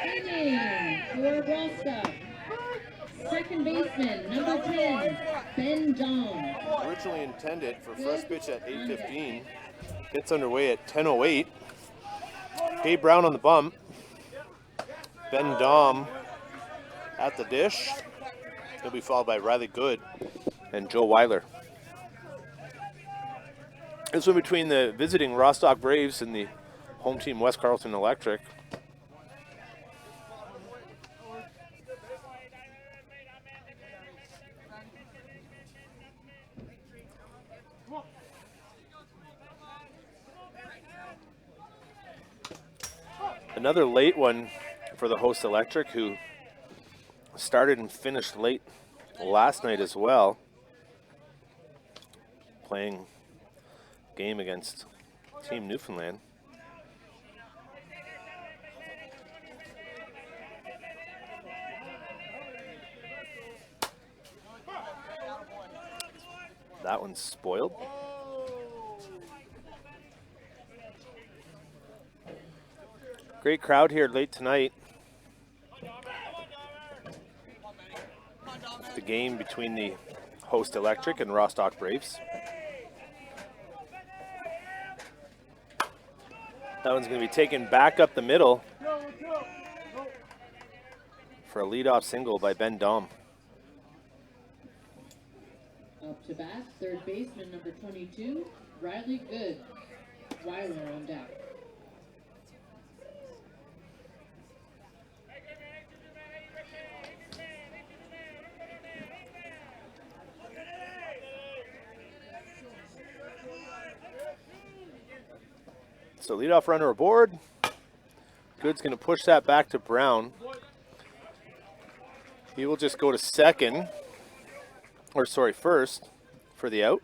Inning for Rostock. Second baseman, number 10, Ben Dom. Originally intended for first pitch at 8:15. Gets underway at 10:08. Gabe Brown on the bump. Ben Dom at the dish. He'll be followed by Riley Good and Joe Weiler. This one between the visiting Rostock Braves and the home team West Carleton Electric. Another late one for the host Electric, who started and finished late last night as well, playing game against Team Newfoundland. That one's spoiled. Great crowd here late tonight. The game between the host Electric and Rostock Braves. That one's going to be taken back up the middle for a leadoff single by Ben Dom. Up to bat, third baseman, number 22, Riley Good. Weiler on deck. So leadoff runner aboard. Good's going to push that back to Brown. He will just go to second, first for the out.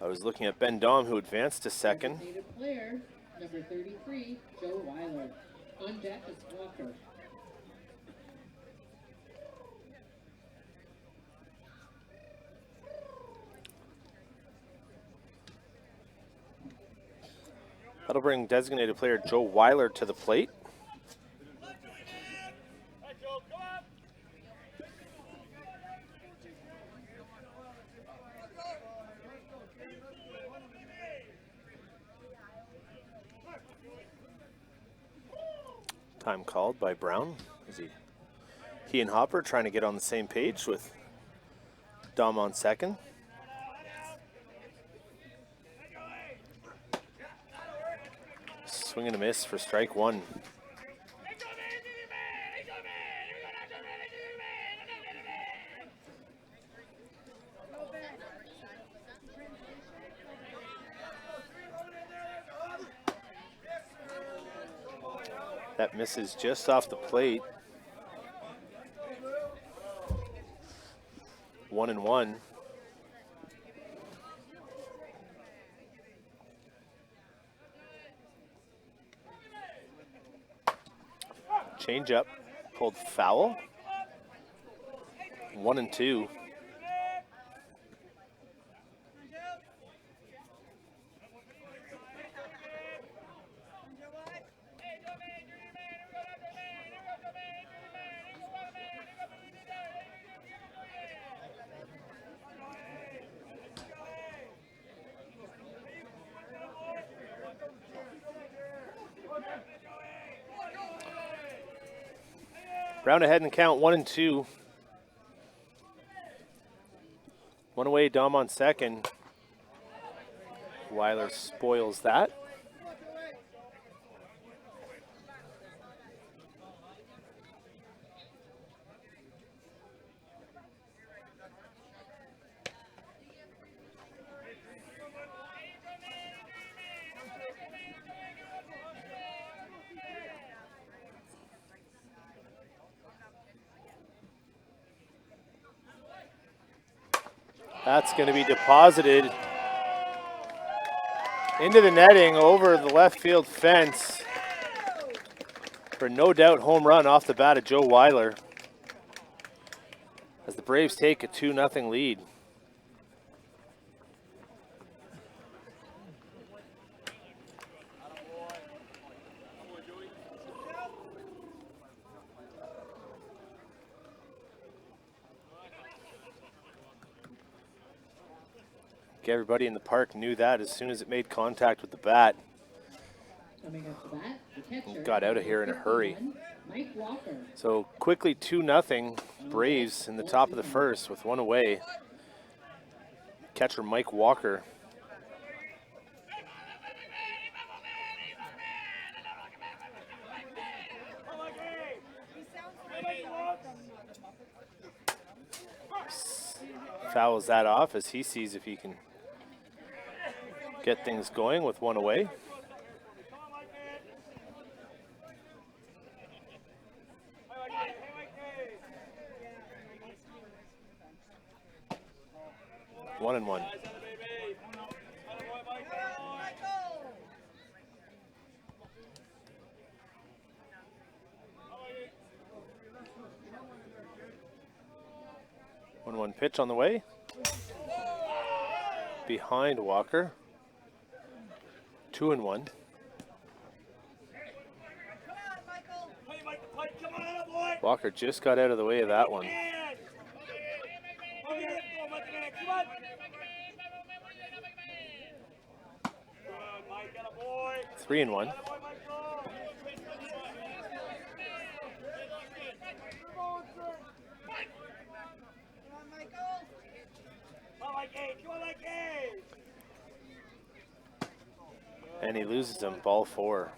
I was looking at Ben Dom, who advanced to second. Designated player, number 33, Joe Weiler. On deck is Walker. That'll bring designated player Joe Weiler to the plate. Time called by Brown. He and Hopper trying to get on the same page with Dom on second. Swing and a miss for strike one. That misses just off the plate. 1-1. Change up, pulled foul. 1-2. Brown ahead and count 1-2. One away, Dom on second. Weiler spoils that. That's going to be deposited into the netting over the left field fence for no doubt home run off the bat of Joe Weiler as the Braves take a 2-0 lead. everybody in the park knew that as soon as it made contact with the bat. Coming up to bat, the catcher, Got out of here in a hurry. Mike Walker. So quickly 2-0 Braves in the top of the first with one away. Catcher Mike Walker. Fouls that off as he sees if he can get things going with one away. One and one. One pitch on the way. Behind Walker. 2 and 1. Walker just got out of the way of that one. 3 and 1. And he loses him, ball 4.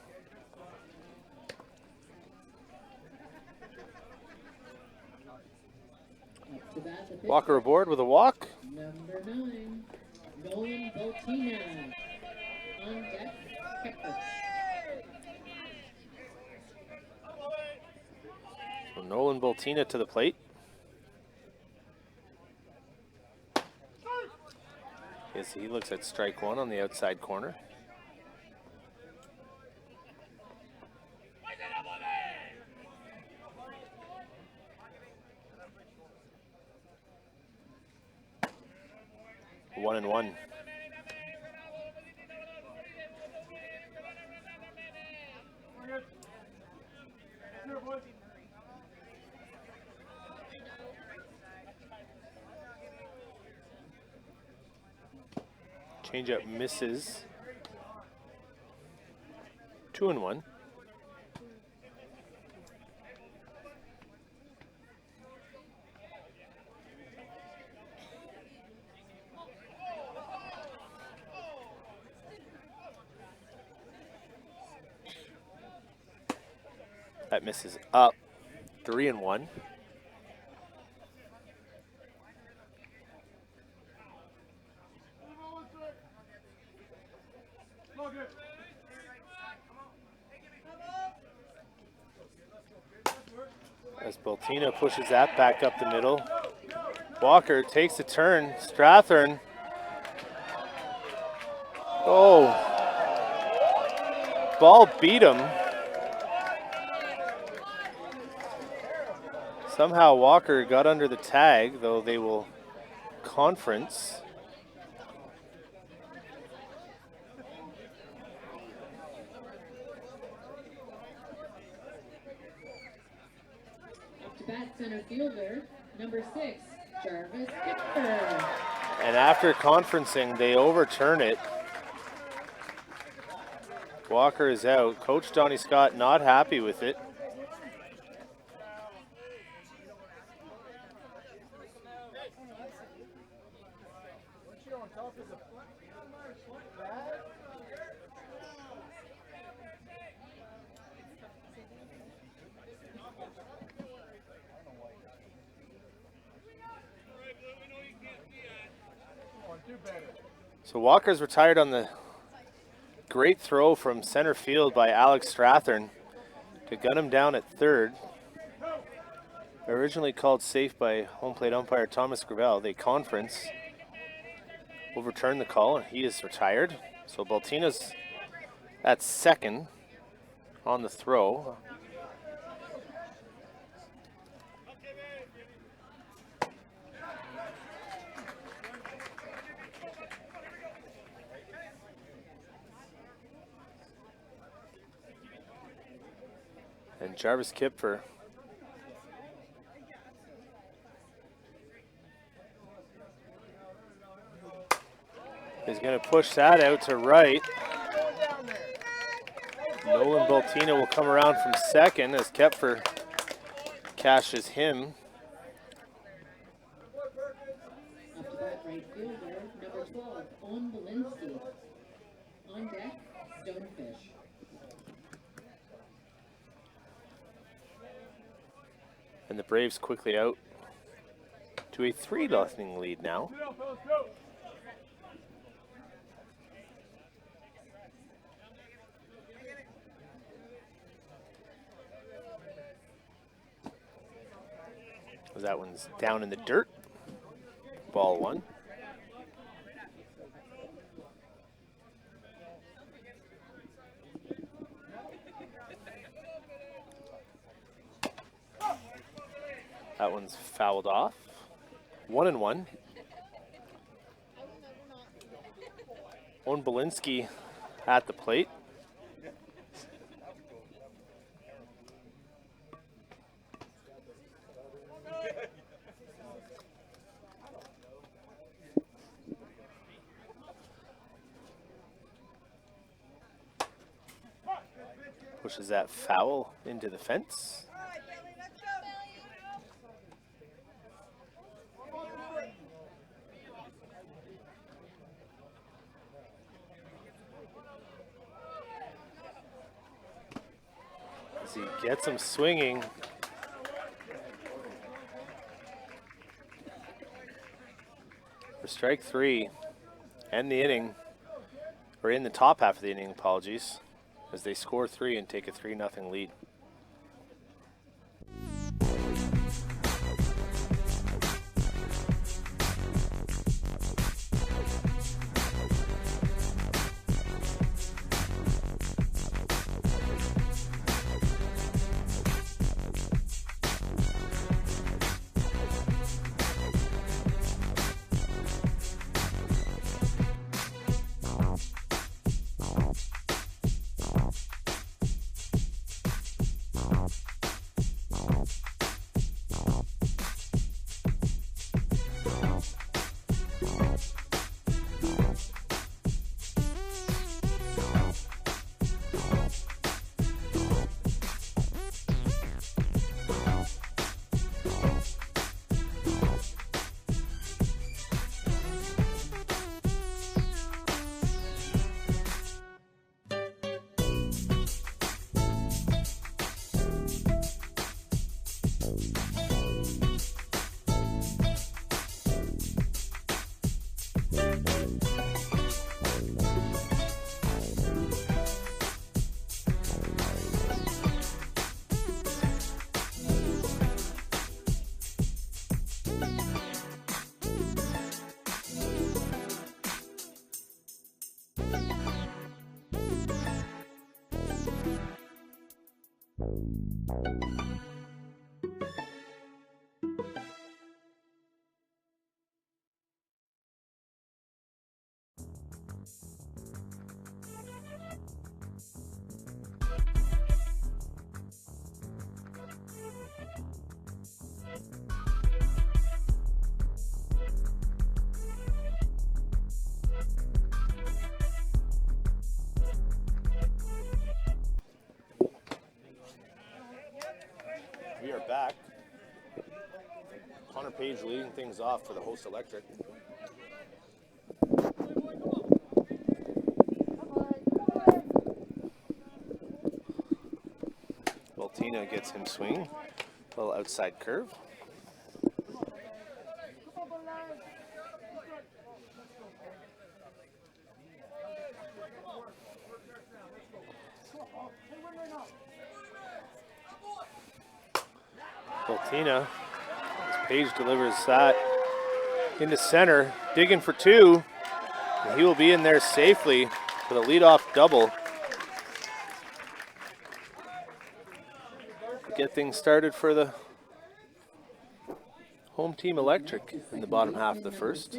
Walker aboard with a walk. Number 9, Nolan Boltina. On deck, Kepler. So Nolan Boltina to the plate. Yes, he looks at strike 1 on the outside corner. One and one. Changeup misses. 2 and 1. That misses up. 3 and 1. As Boltina pushes that back up the middle. Walker takes a turn. Strathern. Oh. Ball beat him. Somehow Walker got under the tag, though they will conference. Up to bat, center fielder, number 6, Jarvis Kipper. And after conferencing, they overturn it. Walker is out. Coach Donnie Scott not happy with it. So Walker's retired on the great throw from center field by Alex Strathern to gun him down at third. Originally called safe by home plate umpire Thomas Gravel. They conference, overturn the call, and he is retired. So Boltina's at second on the throw. And Jarvis Kipfer going to push that out to right. Nolan Baltina will come around from second as Kepfer cashes him. Up to bat, right fielder, number 12, ON1. On deck, Stonefish. And the Braves quickly out to a 3-0 lead now. That one's down in the dirt. Ball 1. That one's fouled off. 1-1. ON1 at the plate. Pushes that foul into the fence. As he gets him swinging. For strike 3, end the inning, or in the top half of the inning, apologies, as they score 3 and take a 3-0 lead. We are back. Connor Page leading things off for the host Electric. Baltina gets him swinging. A little outside curve. Baltina, as Page delivers that into center, digging for 2, and he will be in there safely for the leadoff double. To get things started for the home team Electric in the bottom half of the first.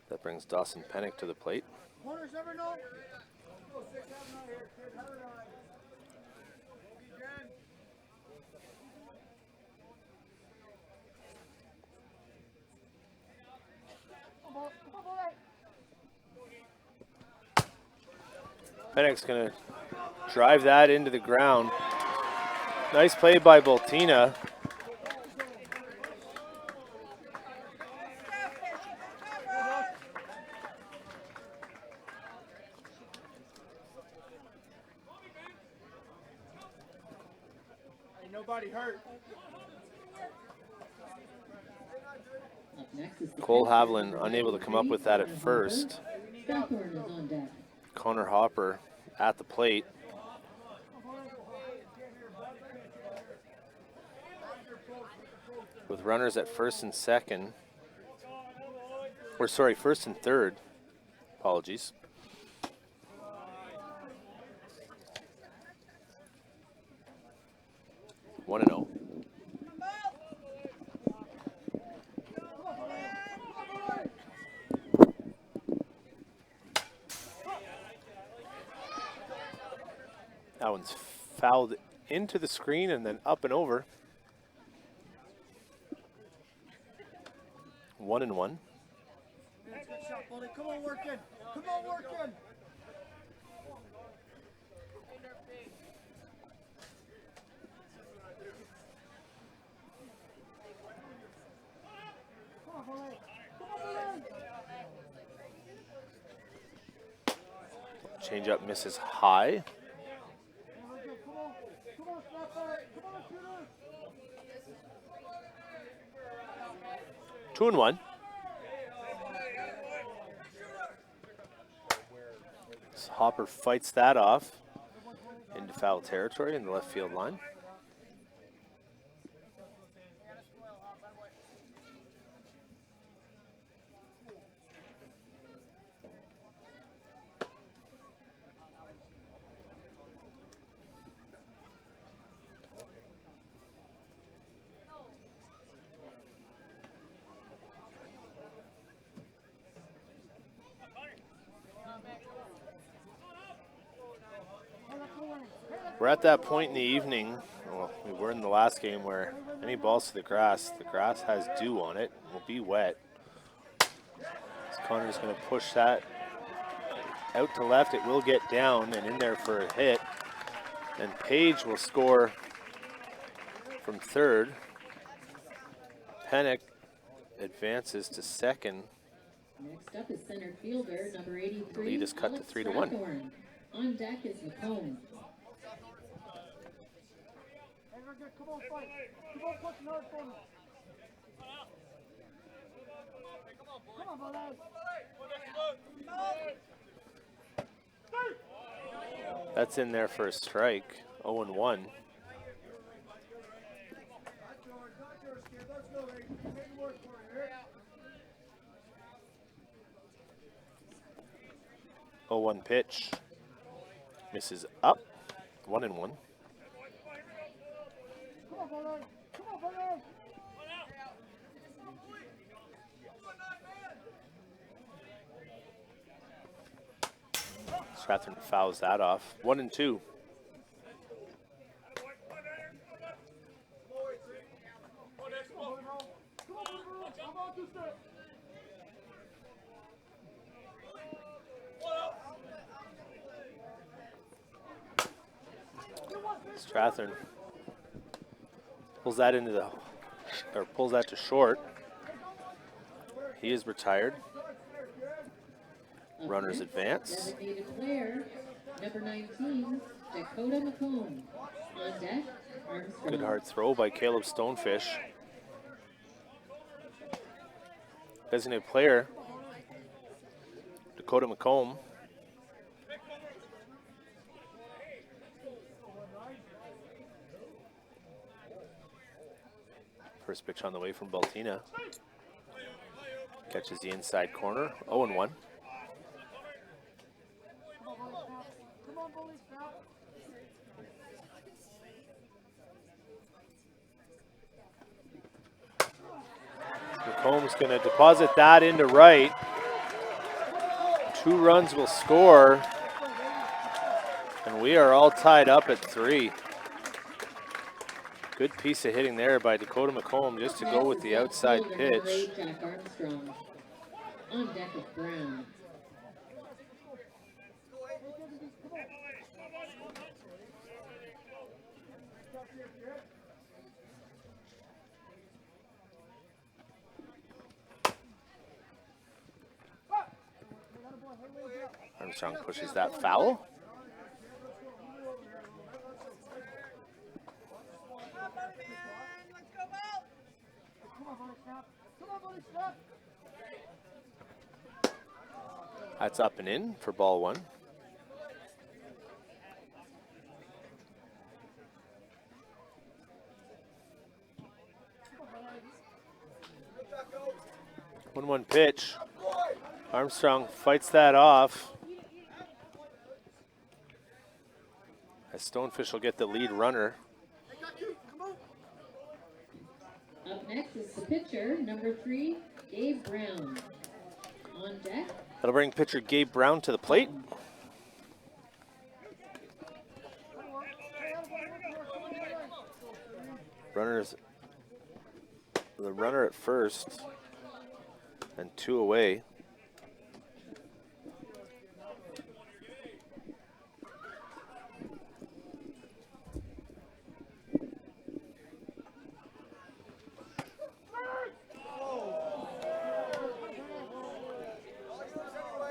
That brings Dawson Pennick to the plate. Pennick's going to drive that into the ground. Nice play by Baltina. Nobody hurt. Up next is Cole defenseman Haviland number unable to come up 93, with that at Connor first. Hopper. Strawthorne is on deck. Connor Hopper at the plate. With runners at first and second. Or sorry, first and third. Apologies. One and 0. That one's fouled into the screen and then up and over. 1 and 1. Come on, working. Come on, working. Change up misses high. 2 and 1. So Hopper fights that off into foul territory in the left field line. We're at that point in the evening, well, we were in the last game, where any balls to the grass has dew on it, will be wet. So Connor's going to push that out to left. It will get down and in there for a hit. And Page will score from third. Pennick advances to second. Next up is center fielder number 83. The lead is cut to 3-1. Strawthorne. On deck is McComb. Come on, fight. Come on, push hard for me. Come on, Bolas. That's in there for a strike. 0-1. Oh, 1 pitch. Misses up. 1 and 1. Stratton fouls that off. 1 and 2. Strathern pulls that into the, or pulls that to short. He is retired. Runners advance. Designated player number 19, Dakota McComb. On deck, Armstrong. Good hard throw by Caleb Stonefish. Designated player, Dakota McComb. First pitch on the way from Baltina. Catches the inside corner. 0-1. McComb's going to deposit that into right. 2 runs will score. And we are all tied up at 3. Good piece of hitting there by Dakota McComb just to go with the outside pitch. Jack Armstrong. On deck is Brown. Armstrong pushes that foul. That's up and in for ball one. One pitch. Armstrong fights that off. As Stonefish will get the lead runner. Up next is the pitcher, number 3, Gabe Brown. On deck. That'll bring pitcher Gabe Brown to the plate. The runner at first and 2 away.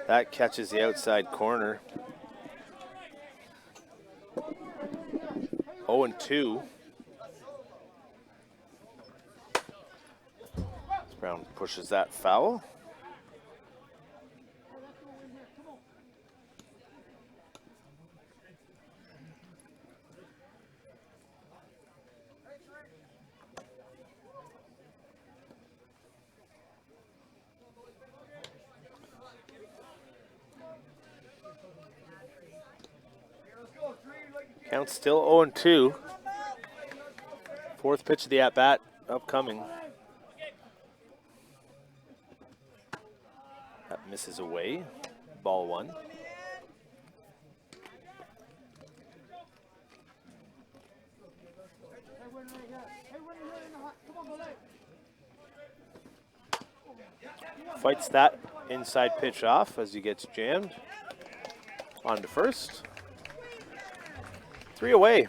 That catches the outside corner. 0-2. Brown pushes that foul. Count still 0-2. Fourth pitch of the at-bat upcoming. That misses away. Ball one. Fights that inside pitch off as he gets jammed. On to first. 3 away.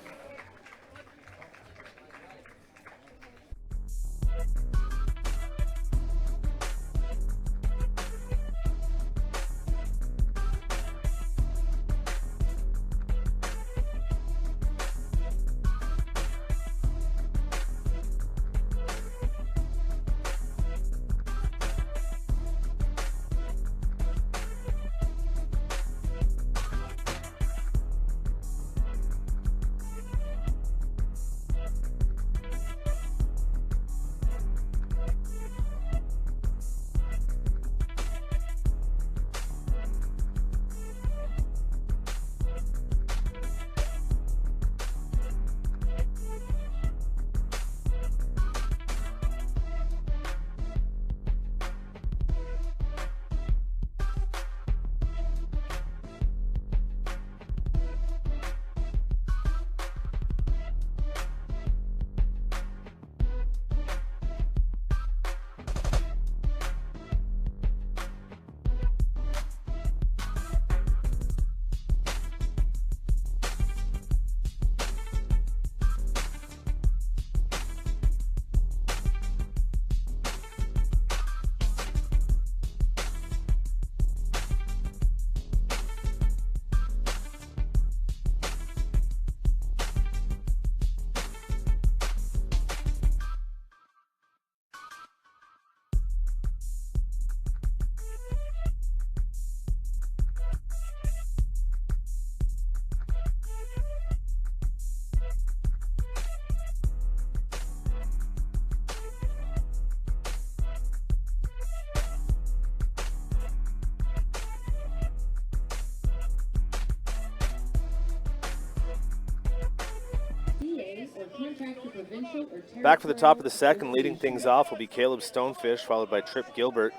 Back for the top of the second, leading things off will be Caleb Stonefish, followed by Trip Gilbert.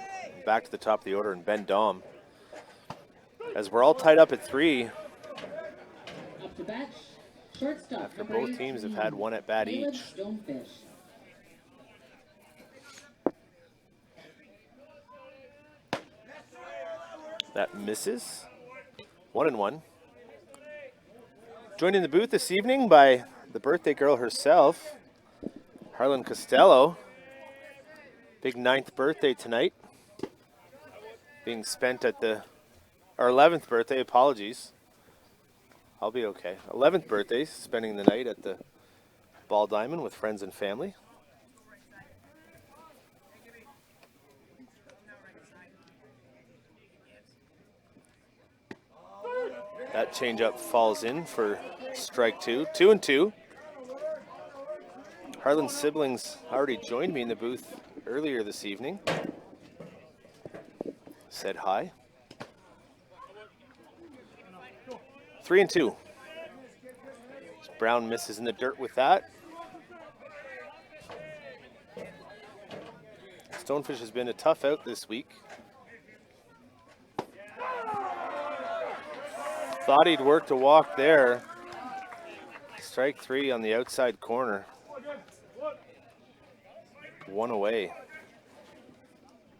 Back to the top of the order, and Ben Dom. As we're all tied up at 3. Up to bat, shortstop. After both teams have had one at bat each. Stonefish. That misses. 1-1. Joined in the booth this evening by the birthday girl herself, Harlan Costello. Big 9th birthday tonight. Being spent at our 11th birthday, apologies. I'll be okay. 11th birthday, spending the night at the Ball Diamond with friends and family. That changeup falls in for strike 2. 2-2. Harlan's siblings already joined me in the booth earlier this evening. Said hi. 3-2. Brown misses in the dirt with that. Stonefish has been a tough out this week. Thought he'd worked a walk there. Strike 3 on the outside corner. 1 away.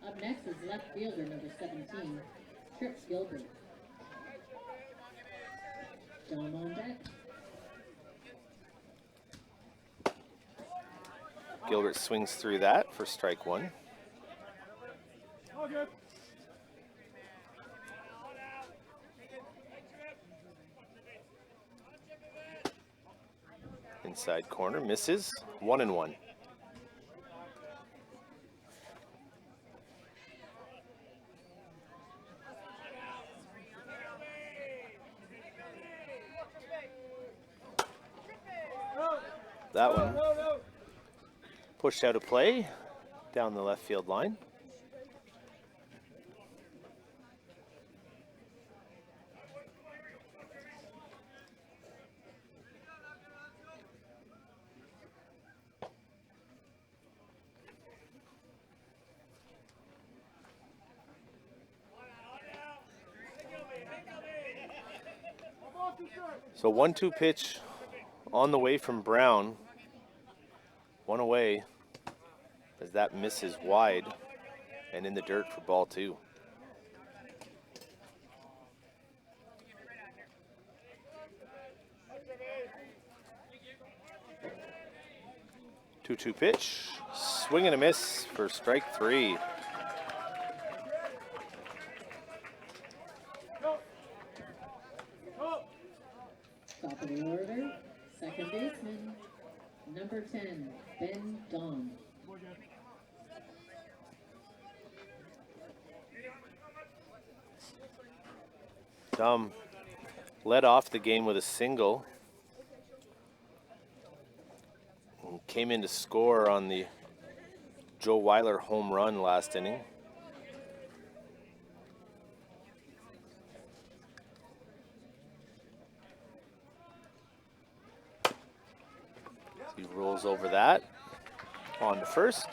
Up next is left fielder number 17, Trip Gilbert. Dom on deck. Gilbert swings through that for strike 1. Inside corner, misses. 1-1. That one pushed out of play down the left field line. So 1-2 pitch on the way from Brown. 1 away as that misses wide and in the dirt for ball 2. Two-two pitch, swing and a miss for strike 3. Top of the order, second baseman, number 10, Ben Dom. Dom led off the game with a single. And came in to score on the Joe Weiler home run last inning. He rolls over that. On to first.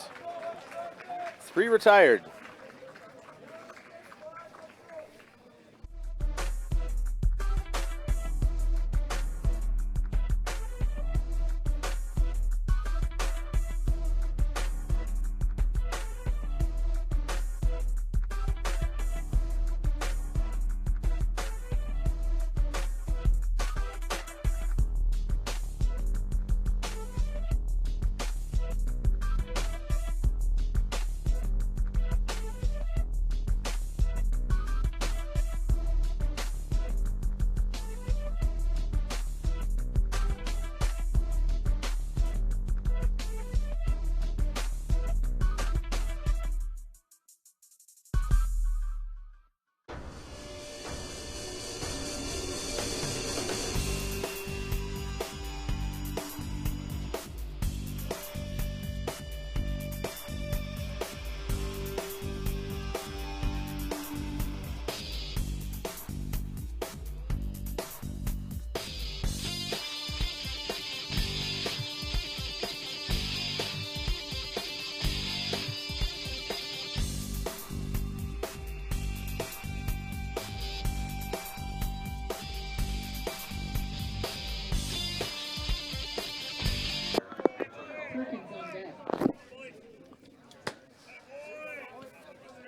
3 retired.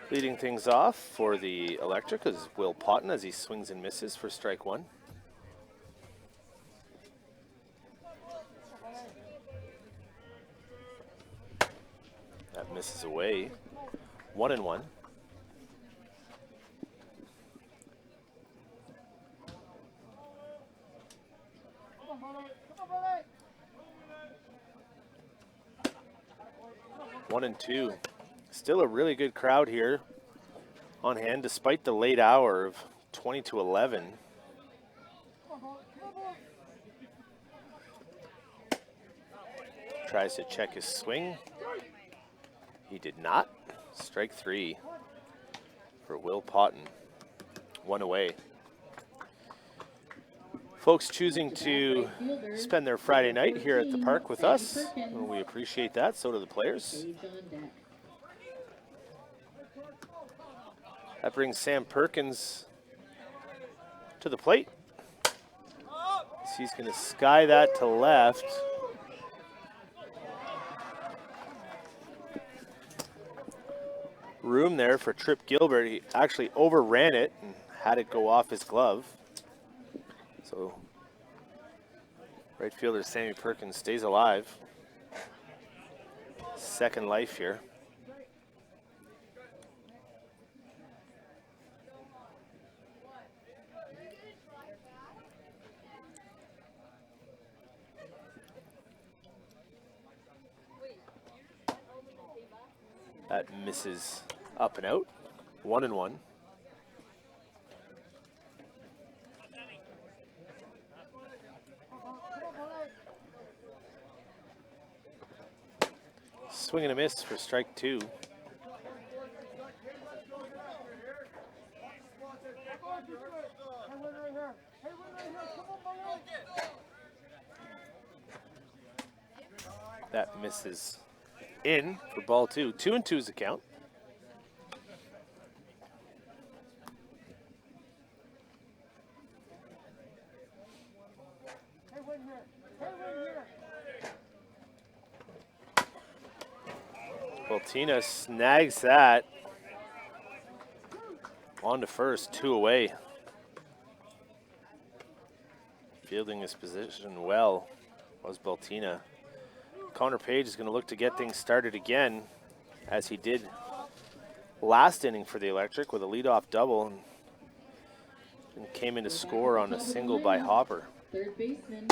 Leading things off for the Electric is Will Potton as he swings and misses for strike 1. away. 1-1. Come on, Billy. Come on, Billy. 1-2. Still a really good crowd here on hand despite the late hour of 20 to 11. Come on, boy. Come on, boy. Tries to check his swing. He did not. Strike 3 for Will Potton. 1 away. Folks choosing to spend their Friday night here at the park with us. Well, we appreciate that. So do the players. Page on deck. That brings Sam Perkins to the plate. He's going to sky that to left. Room there for Trip Gilbert. He actually overran it and had it go off his glove. So right fielder Sammy Perkins stays alive. Second life here. That misses up and out. 1-1. Swing and a miss for strike 2. That misses in for ball 2. 2-2 is the count. Baltina snags that. On to first, 2 away. Fielding his position well was Baltina. Connor Page is going to look to get things started again, as he did last inning for the Electric with a leadoff double and came in to score on a single by Hopper. Third baseman,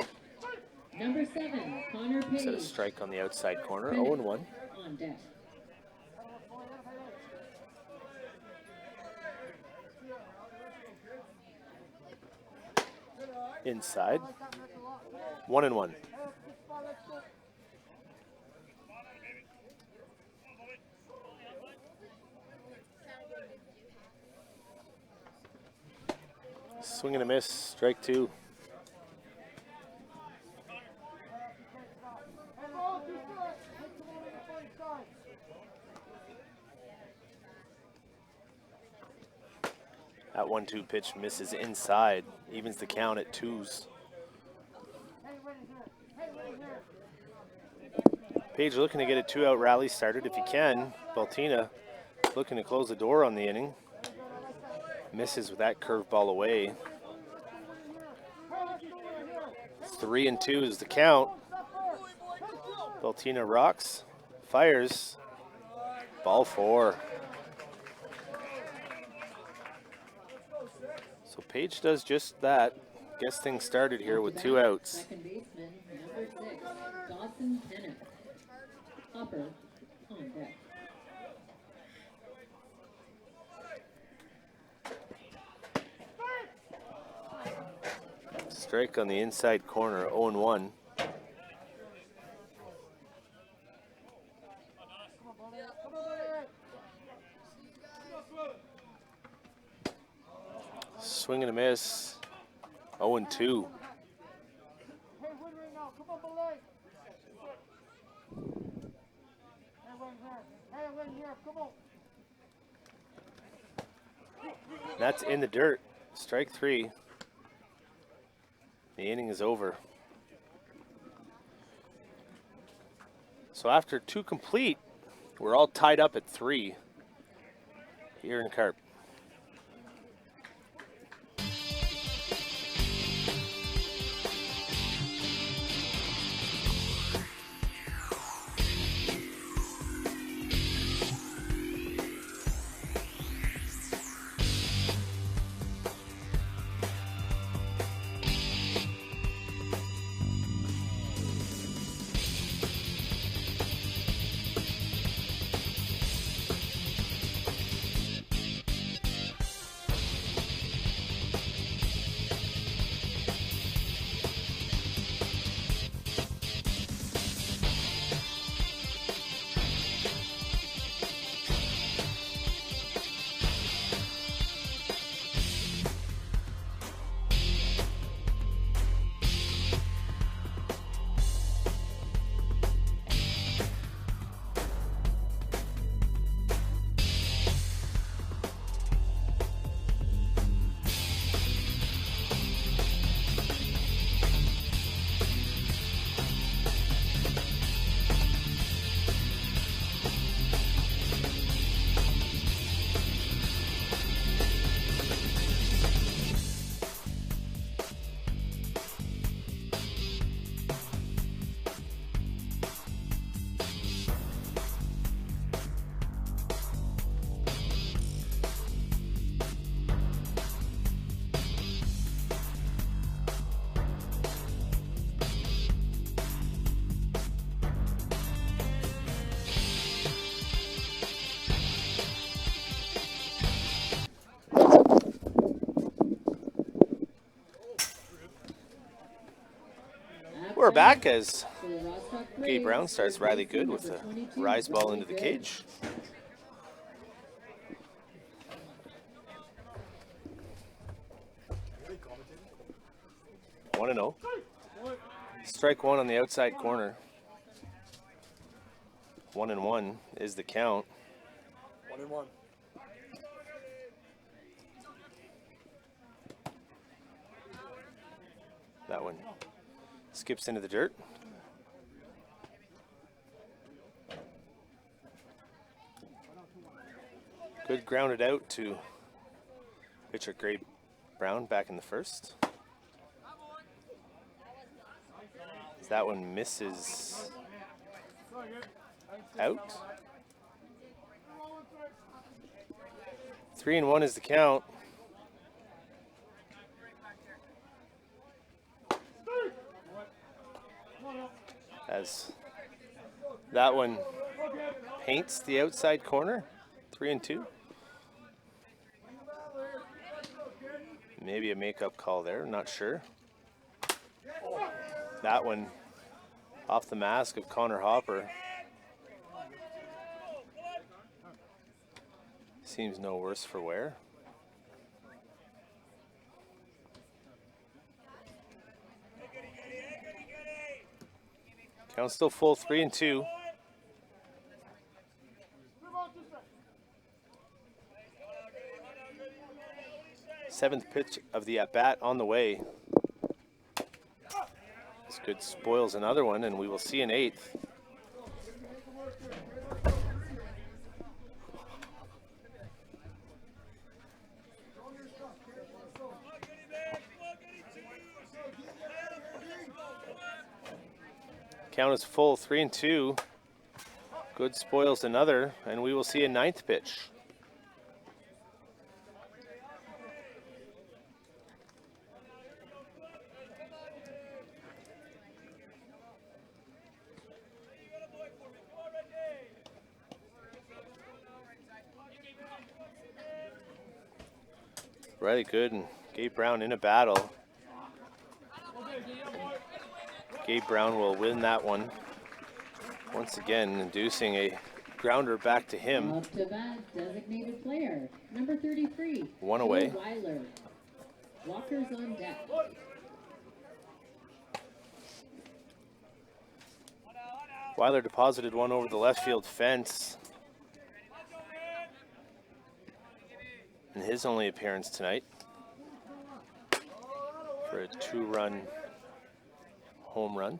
number 7, Connor Page. Set a strike on the outside corner, 0-1. On deck. Inside, 1-1. Swing and a miss, strike 2. That 1-2 pitch misses inside, evens the count at 2s. Page looking to get a 2-out rally started if he can. Baltina looking to close the door on the inning. Misses with that curveball away. 3-2 is the count. Baltina rocks, fires, ball 4. So Page does just that. Gets things started here with 2 outs. Second baseman, number 6, Dawson Pennock. Hopper on deck. Strike on the inside corner, 0-1. Swing and a miss, 0-2. That's in the dirt, strike 3. The inning is over. So after 2 complete, we're all tied up at 3 here in Carp. We're back as For the Rostock Gabe Brown Braves, starts third Riley baseman, Good with number a 22, rise ball Riley into the Good. cage. One and 0. Strike one on the outside corner. 1-1 is the count. 1-1. That one skips into the dirt. Good grounded out to pitcher Gabe Brown back in the first. That one misses out. 3-1 is the count. As that one paints the outside corner. 3-2. Maybe a makeup call there, not sure. That one off the mask of Connor Hopper. Seems no worse for wear. Count still full, 3-2. Seventh pitch of the at-bat on the way. This good spoils another one, and we will see an eighth. Count is full, 3-2. Good spoils another, and we will see a ninth pitch. Really good, and Gabe Brown in a battle. Gabe Brown will win that one. Once again, inducing a grounder back to him. Up to bat, designated player, number 33. One away. Weiler. Walker's on deck. Weiler deposited one over the left field fence in his only appearance tonight for a 2-run home run.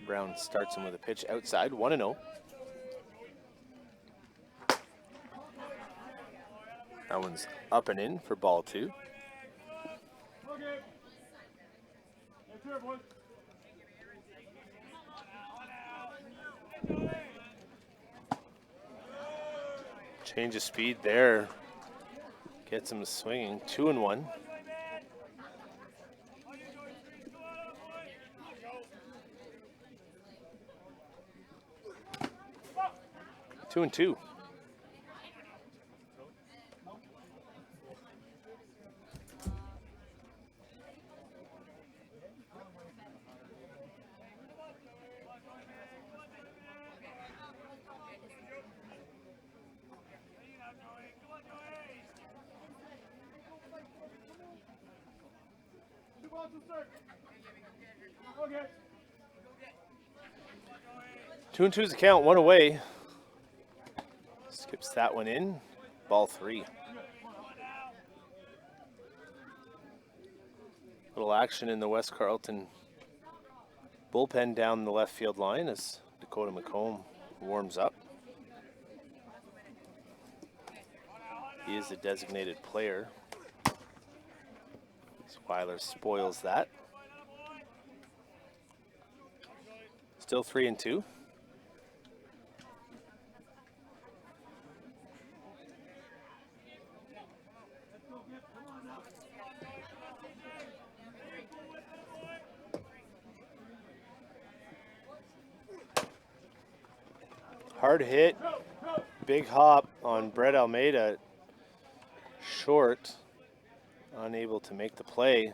Brown starts him with a pitch outside, 1-0. That one's up and in for ball 2. Change of speed there. Gets him swinging, 2-1. Two and two. Two and two is the count, one away. Skips that one in, ball 3. Little action in the West Carleton bullpen down the left field line as Dakota McComb warms up. He is the designated player. Weiler spoils that. Still 3-2. Hard hit, big hop on Brett Almeida, short unable to make the play.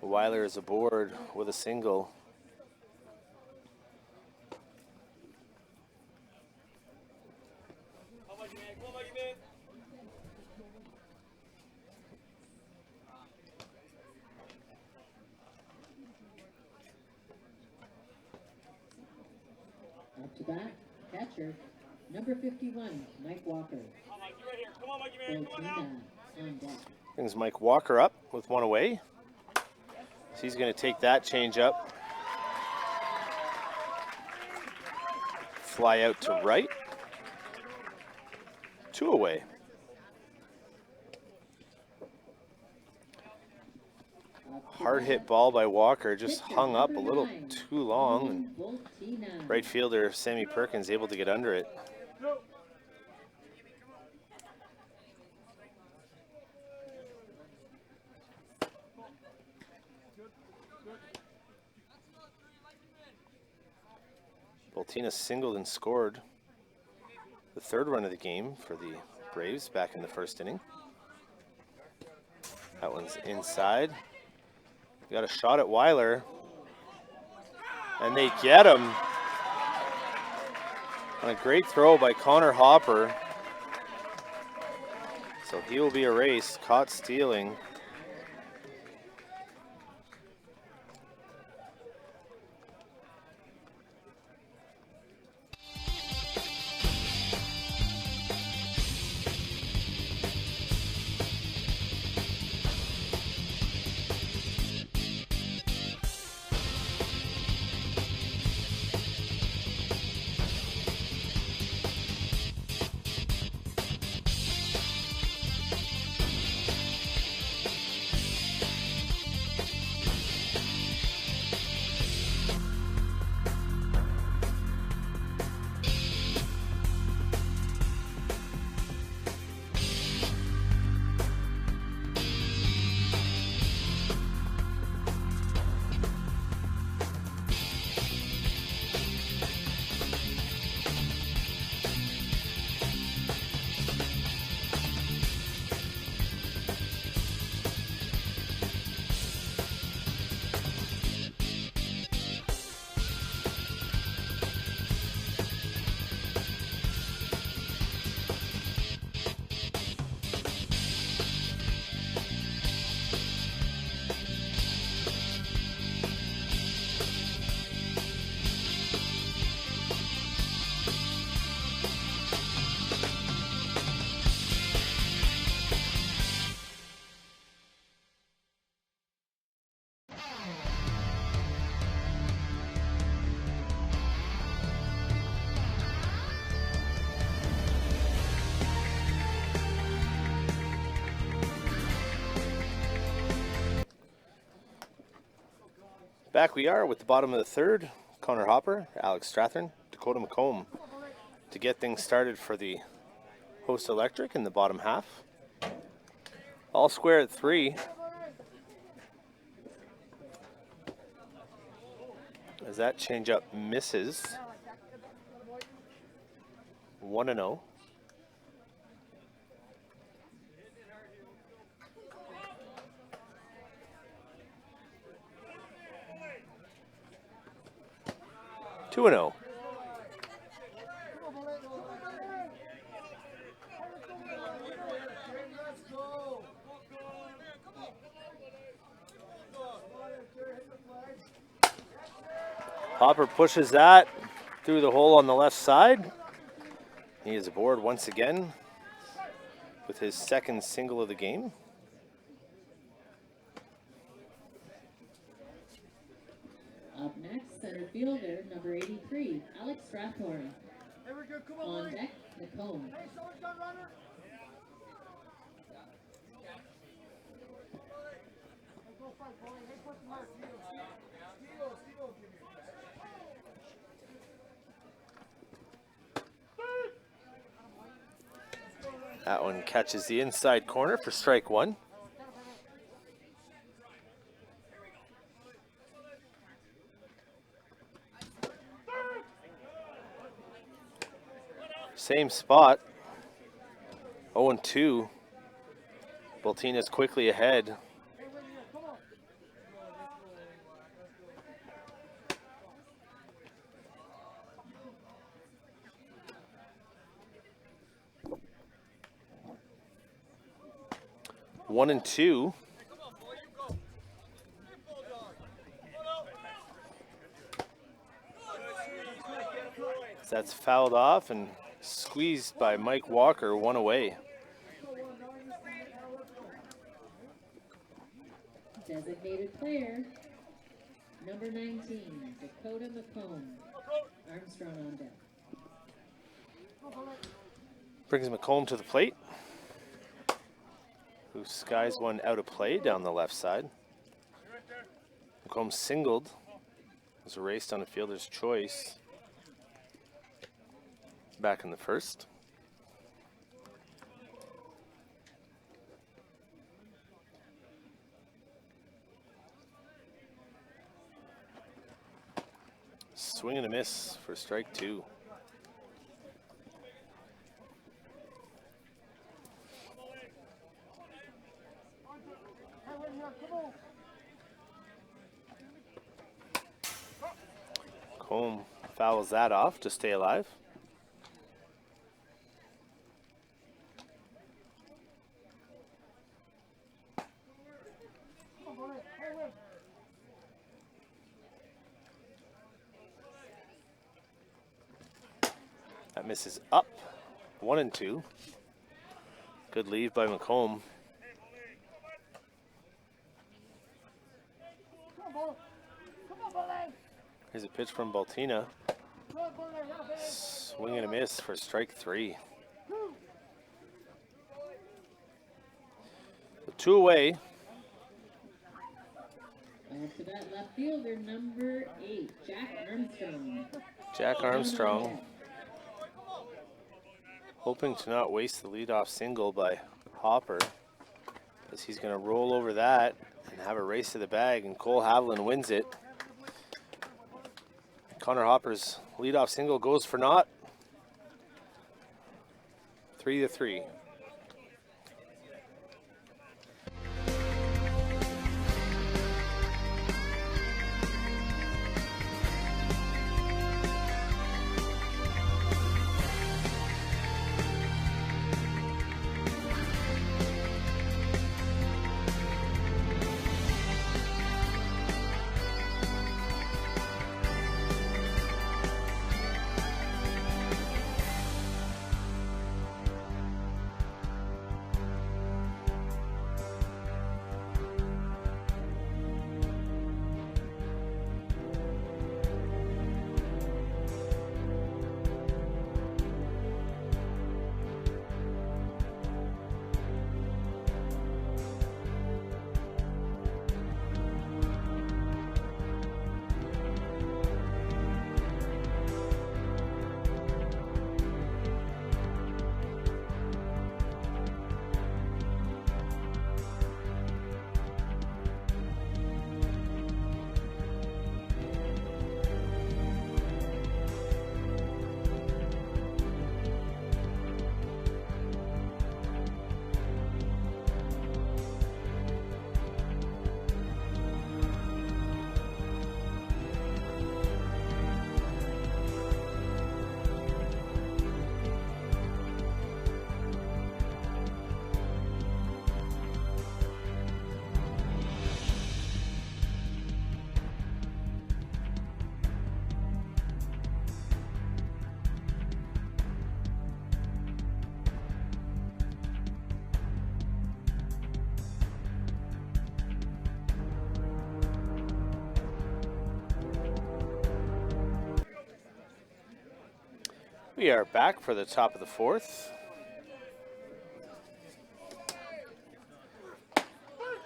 Weiler is aboard with a single. Up to bat, catcher, number 51, Mike Walker. Boltina on deck. Brings Mike Walker up with one away. So he's going to take that change up. Fly out to right. 2 away. Hard hit ball by Walker, just hung up a little too long. And Boltina. right fielder Sammy Perkins able to get under it. Boltina singled and scored the 3rd run of the game for the Braves back in the 1st inning. That one's inside. Got a shot at Weiler. And they get him. On a great throw by Connor Hopper. So he will be erased, caught stealing. Back we are with the bottom of the 3rd. Connor Hopper, Alex Strathern, Dakota McComb to get things started for the Host Electric in the bottom half. All square at 3. As that changeup misses. 1-0. Two and 0. Hopper pushes that through the hole on the left side. He is aboard once again with his 2nd single of the game. Up next, center fielder, number 83, Alex Strathorn. On deck, McComb. That one catches the inside corner for strike 1. Same spot. 0-2. Baltina's quickly ahead. Hey, wait, yeah, come on. 1-2. That's fouled off and squeezed by Mike Walker, 1 away. Designated player, number 19, Dakota McComb. Armstrong on deck. Brings McComb to the plate, who skies one out of play down the left side. McComb singled, was erased on a fielder's choice back in the first. Swing and a miss for strike 2. Hey, wait, yeah, come on. Combe fouls that off to stay alive. Come on, buddy. Hey, wait. That misses up. 1-2. Good leave by McComb. Come on, buddy. Come on, buddy. Here's a pitch from Baltina. Good, buddy. Yeah, baby. Swing and a miss for strike 3. Woo. So 2 away. Back to that left fielder, number 8, Jack Armstrong. Jack Armstrong hoping to not waste the leadoff single by Hopper, as he's going to roll over that and have a race to the bag, and Cole Haviland wins it. Connor Hopper's leadoff single goes for naught. 3-3. We are back for the top of the 4th.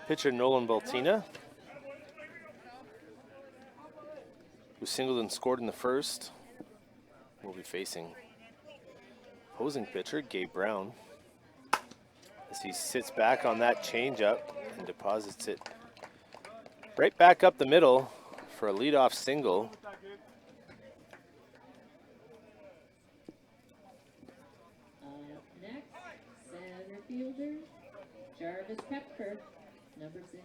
Pitcher Nolan Baltina, who singled and scored in the first, will be facing opposing pitcher Gabe Brown, as he sits back on that changeup and deposits it right back up the middle for a leadoff single. Next, center fielder, Jarvis Pepper. Kepfer, number 6.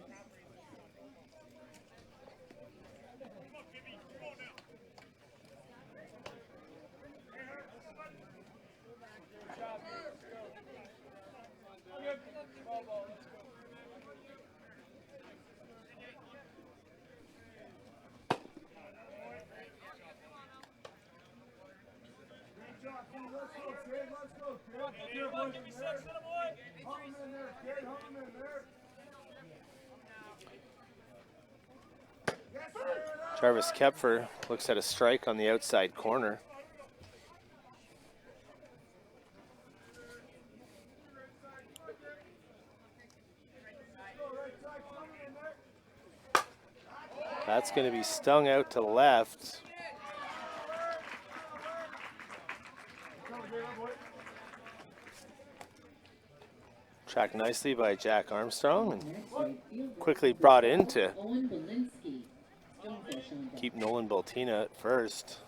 Let's go, kid. Let's go, kid. Give me 6, little boy. Hum him in there, kid. Hum him in there. Yes, sir. Jarvis Kepfer looks at a strike on the outside corner. That's going to be stung out to left. Tracked nicely by Jack Armstrong and quickly brought in to ON1 stonefish on deck. keep Nolan Baltina at first.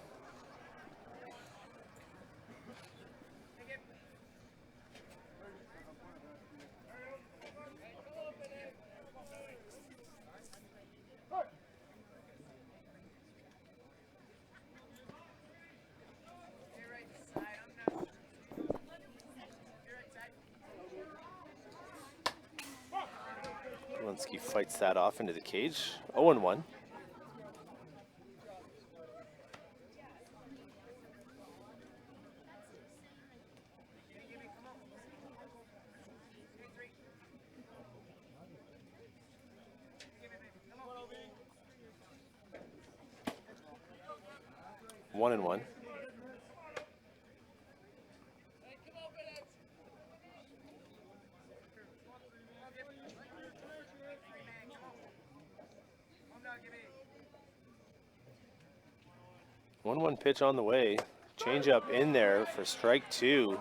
Linsky fights that off into the cage. 0-1. One and one. One pitch on the way. Change up in there for strike 2.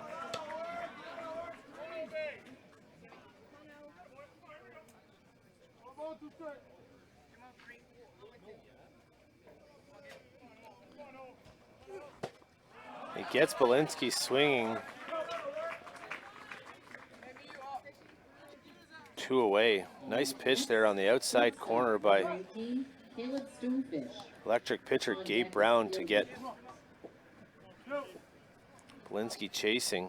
He gets Belinsky swinging. 2 away. Nice pitch there on the outside corner by Caleb Stonefish. electric pitcher Gabe Brown to get Belinsky chasing.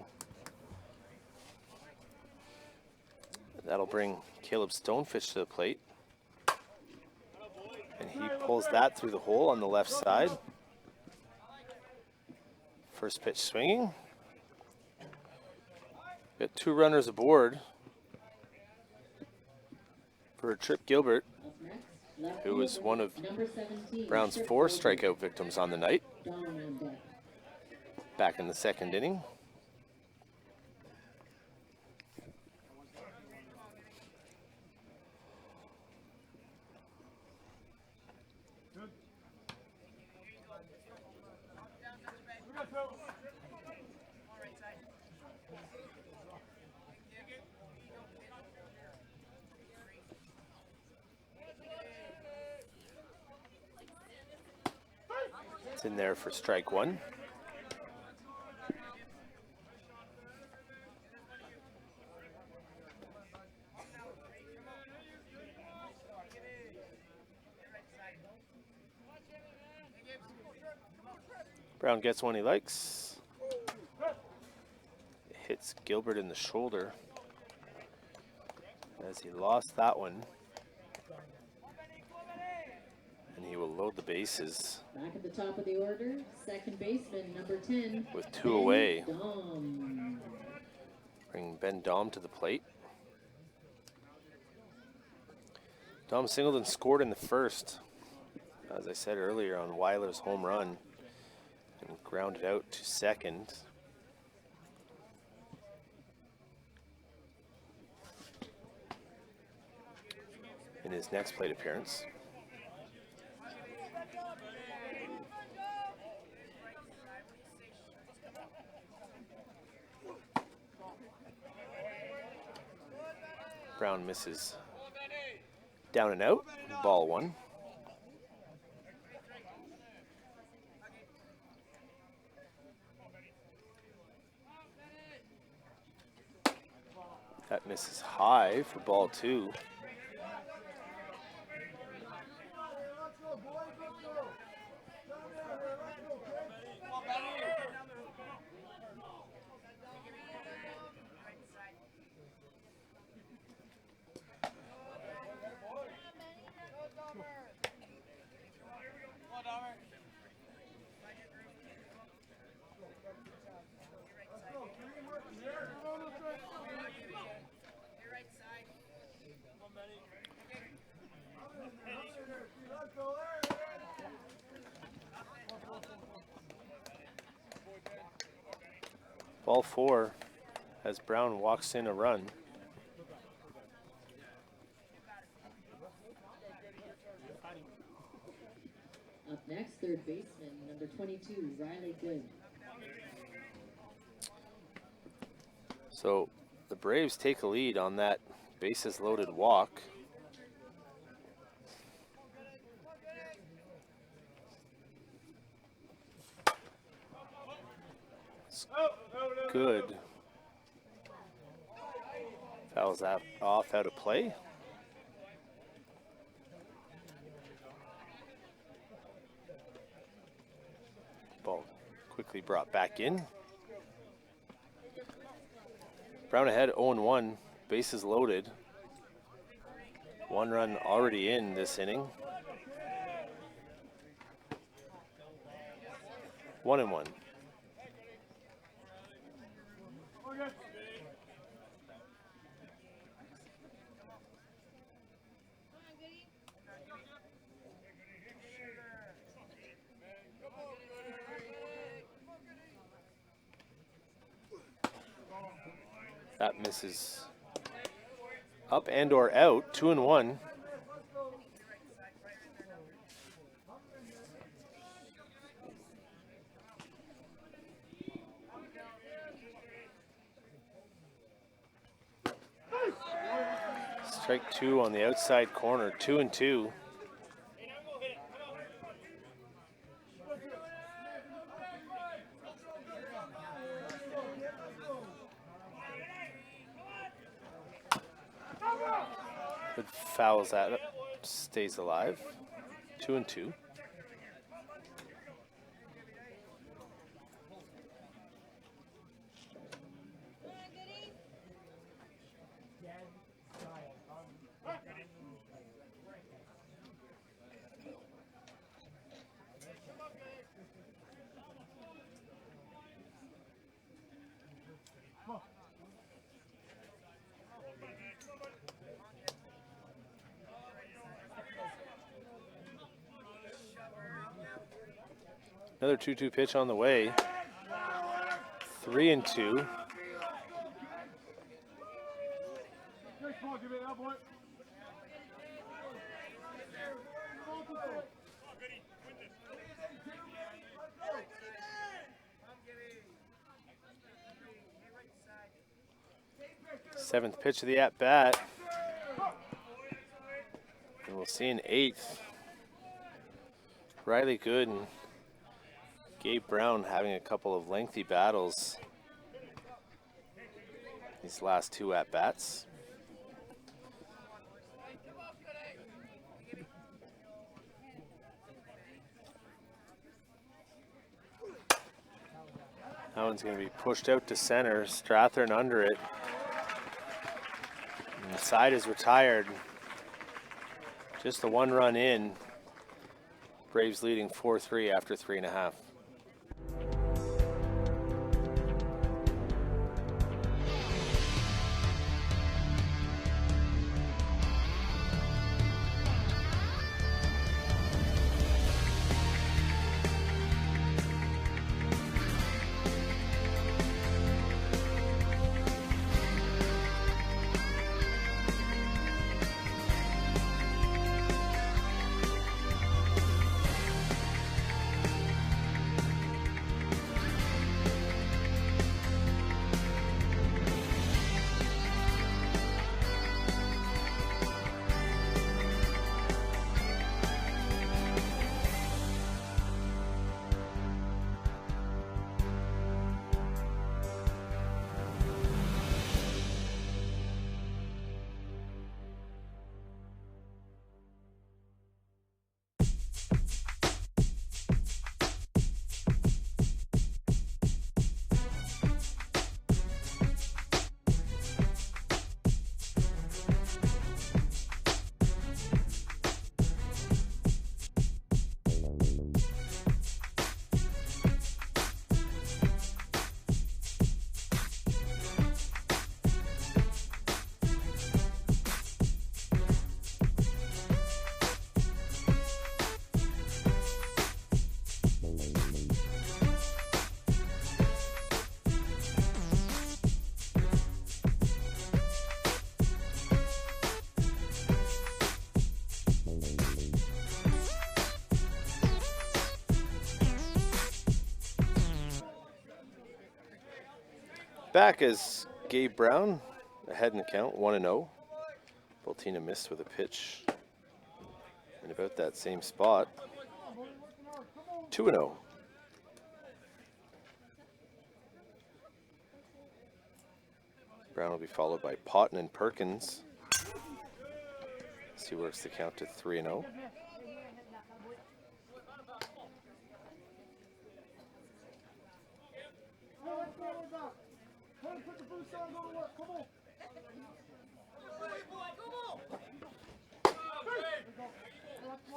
That'll bring Caleb Stonefish to the plate. And he pulls that through the hole on the left side. First pitch swinging. Got 2 runners aboard for Trip Gilbert, who was one of Brown's 4 strikeout victims on the night, back in the 2nd inning. It's in there for strike 1. Brown gets one he likes. It hits Gilbert in the shoulder as he lost that one. And he will load the bases. Back at the top of the order, second baseman, number 10. With 2 away. Dom. Bring Ben Dom to the plate. Dom singled and scored in the first, as I said earlier, on Weiler's home run, and grounded out to second. In his next plate appearance. Brown misses. Down and out, ball 1. That misses high for ball 2. Let's go, boys. Let's go. Down there. Let's go, kids. Let's go. Green working here. Come on, let's go. Let's go. Ball 4 as Brown walks in a run. Up next, third baseman, number 22, Riley Good. So the Braves take a lead on that bases loaded walk. It's good. Fouls that off out of play. Ball quickly brought back in. Brown ahead 0-1, bases loaded. 1 run already in this inning. 1-1. That misses up and or out, 2-1. Strike 2 on the outside corner, 2-2. Good fouls that up, stays alive, 2-2. Another 2-2 pitch on the way. 3-2. Seventh pitch of the at-bat. And we'll see an 8th. Riley Good and Gabe Brown having a couple of lengthy battles these last 2 at-bats. That one's going to be pushed out to center. Strathern under it. And the side is retired. Just the 1 run in. Braves leading 4-3 after 3.5. Back is Gabe Brown, ahead in the count, 1-0. Baltina missed with a pitch in about that same spot. 2-0. Brown will be followed by Potton and Perkins. He works the count to 3-0.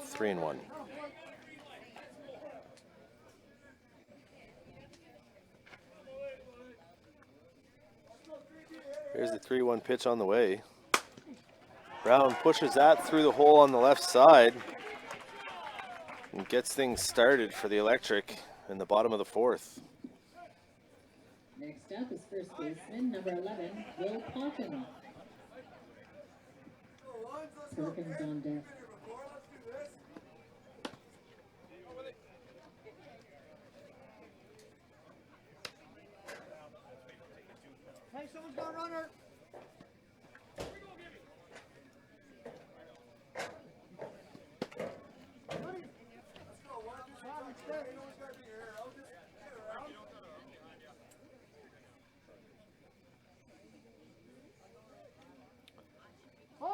Three and one. Here's the 3-1 pitch on the way. Brown pushes that through the hole on the left side and gets things started for the Electric in the bottom of the fourth. Next up is first baseman number 11, Will Potton. Perkins on deck. Hey, someone's got a runner.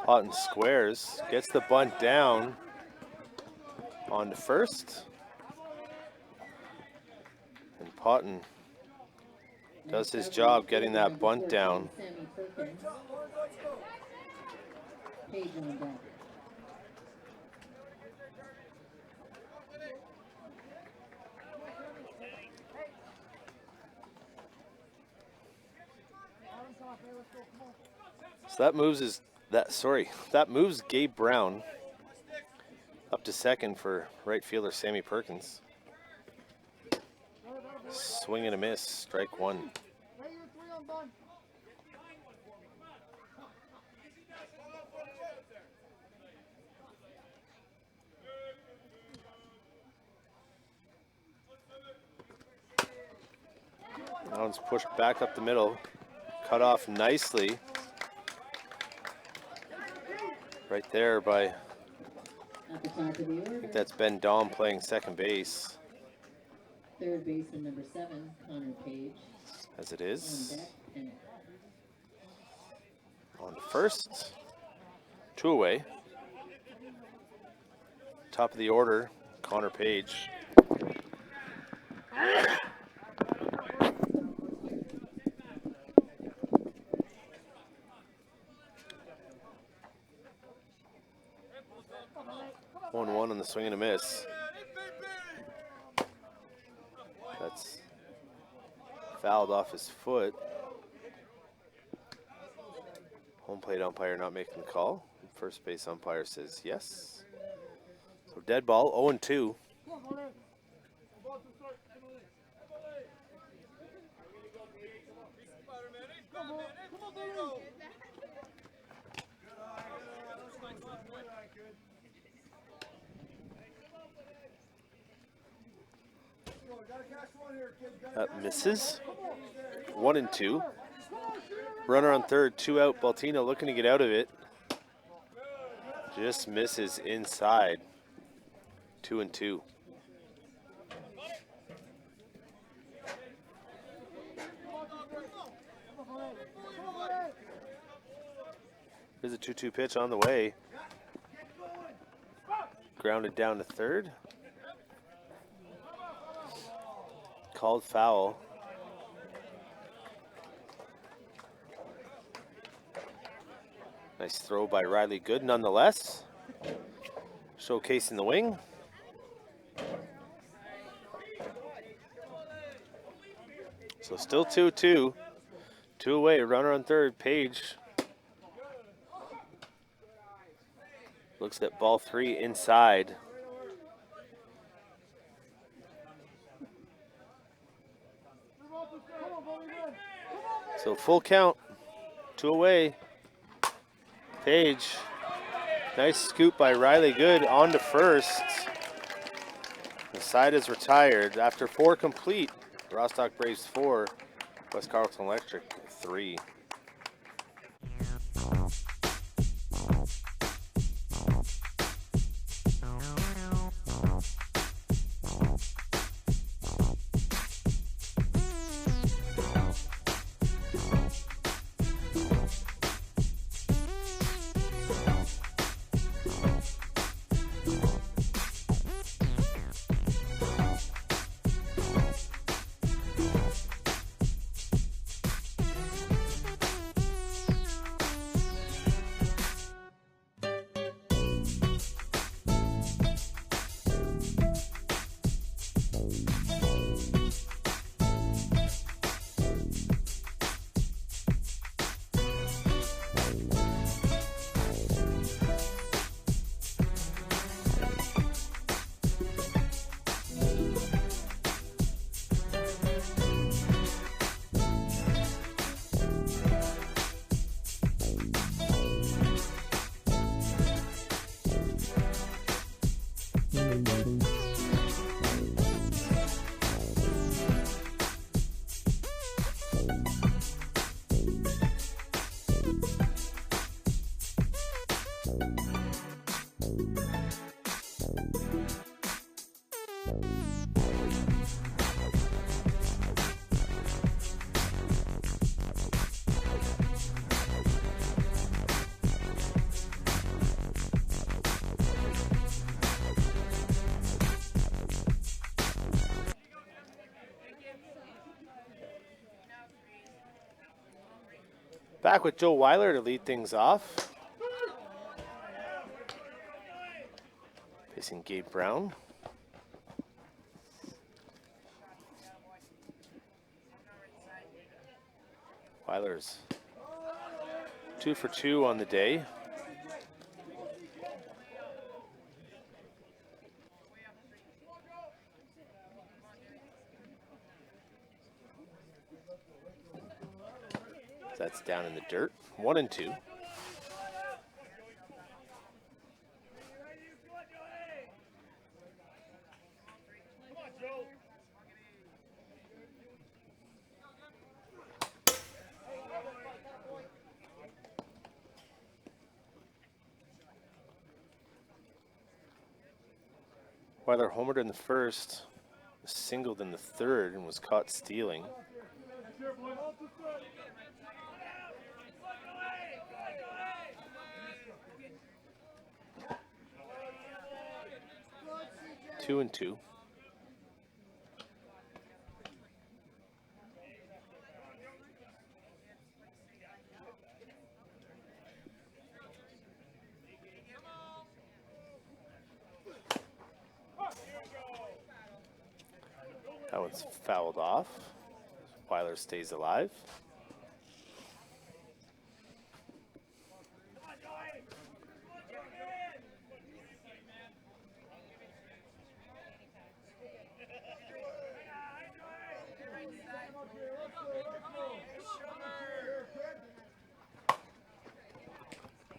Potton squares, gets the bunt down on to first. And Potton does his job getting that bunt down. Page on deck. So that moves Gabe Brown up to second for right fielder Sammy Perkins. Swing and a miss, strike one. That one's pushed back up the middle, cut off nicely. Right there by, At the top of the order, I think that's Ben Dahm playing second base. third baseman number 7, Connor Page. As it On is. deck and On to first. 2 away. Top of the order, Connor Page. On the swing and a miss. That's fouled off his foot. Home plate umpire not making the call. First base umpire says yes. So dead ball, 0-2. That misses. 1-2. Runner on third, 2 out. Baltina looking to get out of it. Just misses inside. 2-2. There's a 2-2 pitch on the way. Grounded down to third. Called foul. Nice throw by Riley Good nonetheless. Showcasing the wing. So still 2-2. 2 away, runner on third, Page. Looks at ball 3 inside. So full count, 2 away. Page, nice scoop by Riley Good on to first. The side is retired after 4 complete. Rostock Braves 4, West Carleton Electric 3. Back with Joe Weiler to lead things off. Facing Gabe Brown. Weiler's 2 for 2 on the day. That's down in the dirt. 1 and 2. Weiler homered in the first, singled in the third, and was caught stealing. Two and 2. That one's fouled off. Weiler stays alive.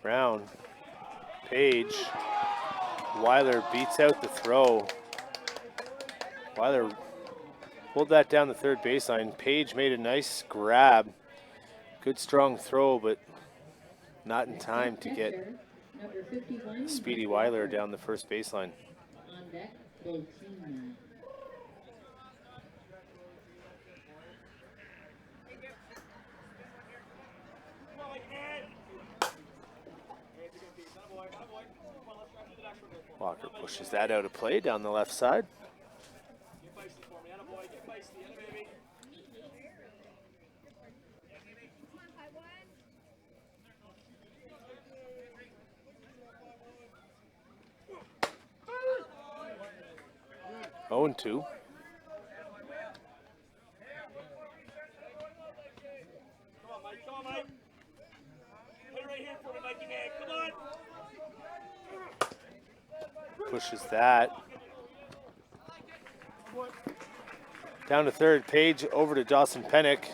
Brown, Page, Weiler beats out the throw. Weiler pulled that down the third baseline. Page made a nice grab. Good strong throw, but not in time to get Speedy Weiler down the first baseline. On deck, Boltina. Walker pushes that out of play down the left side. Oh, and 2. Pushes that. Down to third, Page over to Dawson Pennick.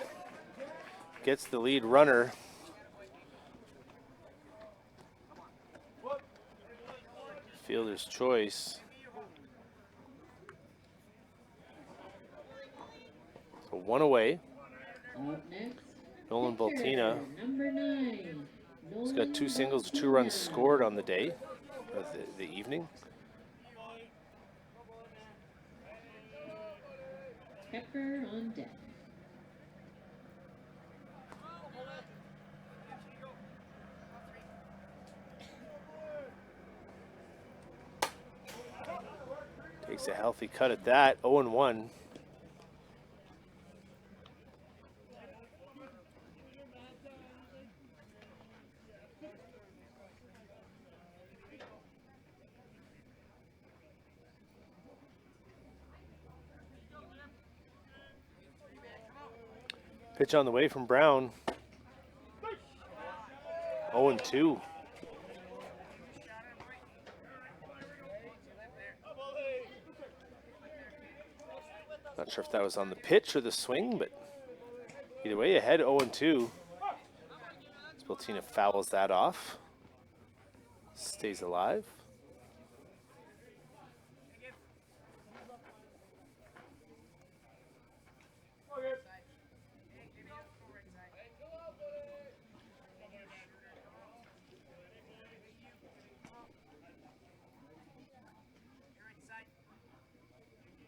Gets the lead runner. Fielder's choice. So 1 away. Up next, Nolan pitcher, Baltina. number 9. He's got 2 Nolan singles, 2 runs Baltina. scored on the day, or the evening. Pepper on deck. Takes a healthy cut at that. 0-1. Pitch on the way from Brown. 0-2. Not sure if that was on the pitch or the swing, but either way, ahead 0-2. Baltina fouls that off. Stays alive.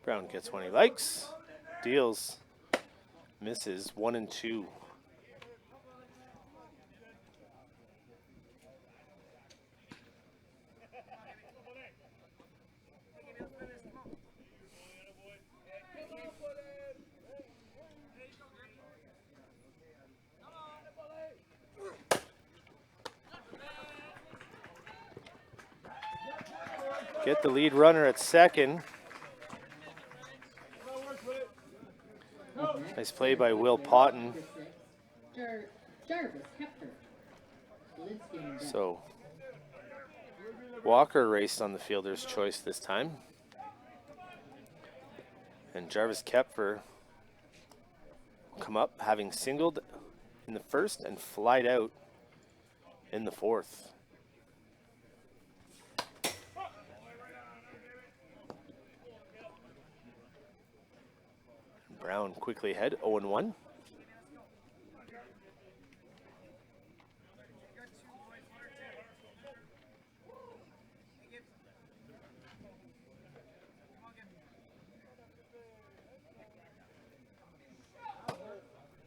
Brown gets one he likes, deals, misses, 1-2. Get the lead runner at second. Nice play by Will Potton. Jarvis Hepper. Linsky on deck. So Walker raced on the fielder's choice this time. And Jarvis Kepfer will come up having singled in the first and flied out in the fourth. Brown quickly ahead, 0-1.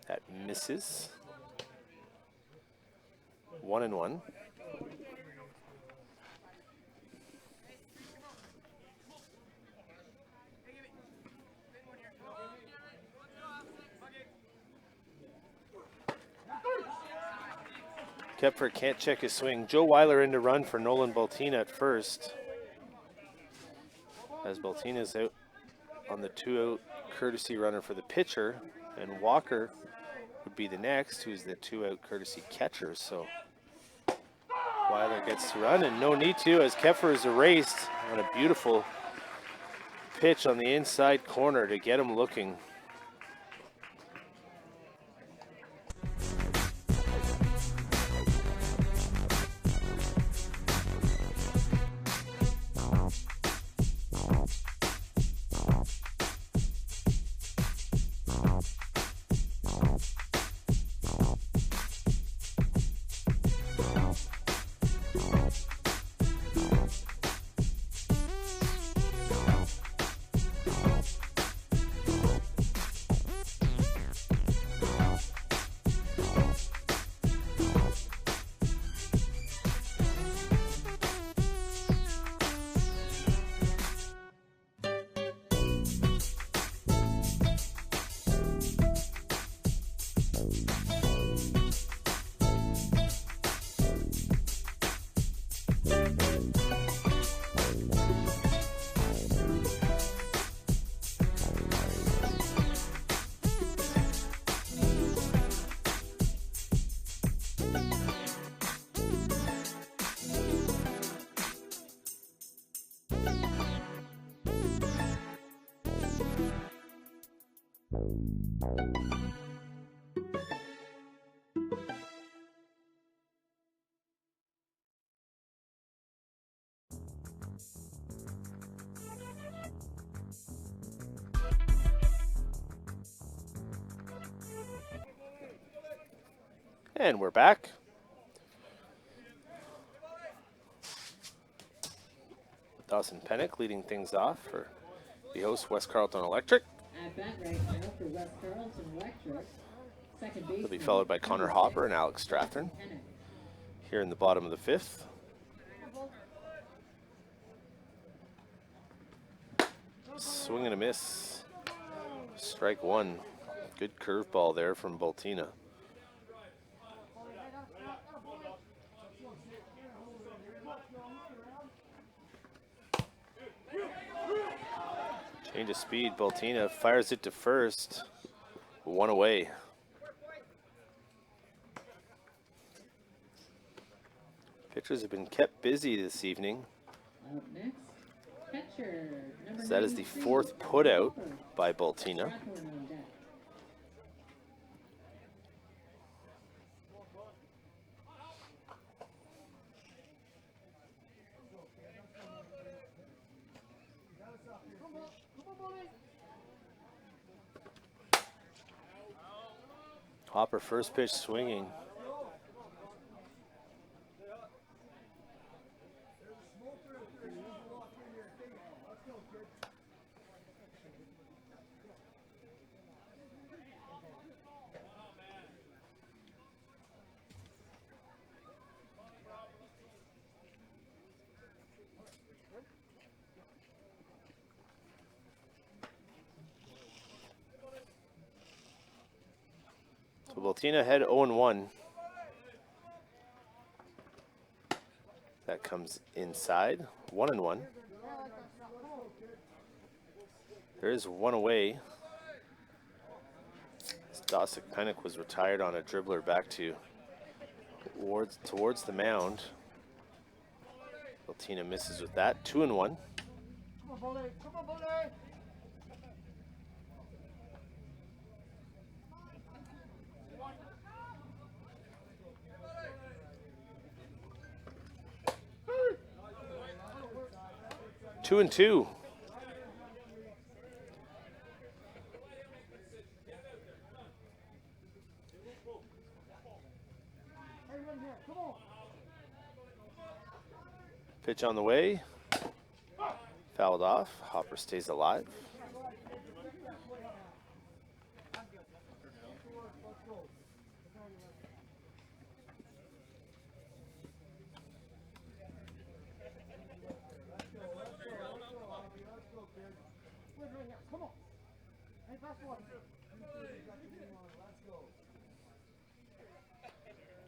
That misses. 1-1. Kepfer can't check his swing. Joe Weiler in to run for Nolan Baltina at first. As Baltina's out on the 2-out courtesy runner for the pitcher, and Walker would be the next, who's the 2-out courtesy catcher. So Weiler gets to run, and no need to, as Kepfer is erased on a beautiful pitch on the inside corner to get him looking. And we're back. Dawson Pennick leading things off for the host, West Carleton Electric. At bat right now for West Carleton Electric. Second base. He'll be followed by Connor Hopper and Alex Strathern here in the bottom of the fifth. Swing and a miss. Strike one. Good curveball there from Bultina. Change of speed. Bultina fires it to first. One away. Pitchers have been kept busy this evening. Up next, catcher number So that is the 93, fourth putout Hopper. by Bultina. Strathorn on deck. Hopper first pitch swinging. So Bultina head 0-1. That comes inside. 1-1. There is one away. Dawson Pennick was retired on a dribbler back to towards the mound. Bultina misses with that. 2-1. Come on, Bully. Come on, Bully. Two and two. Pitch on the way. Fouled off. Hopper stays alive.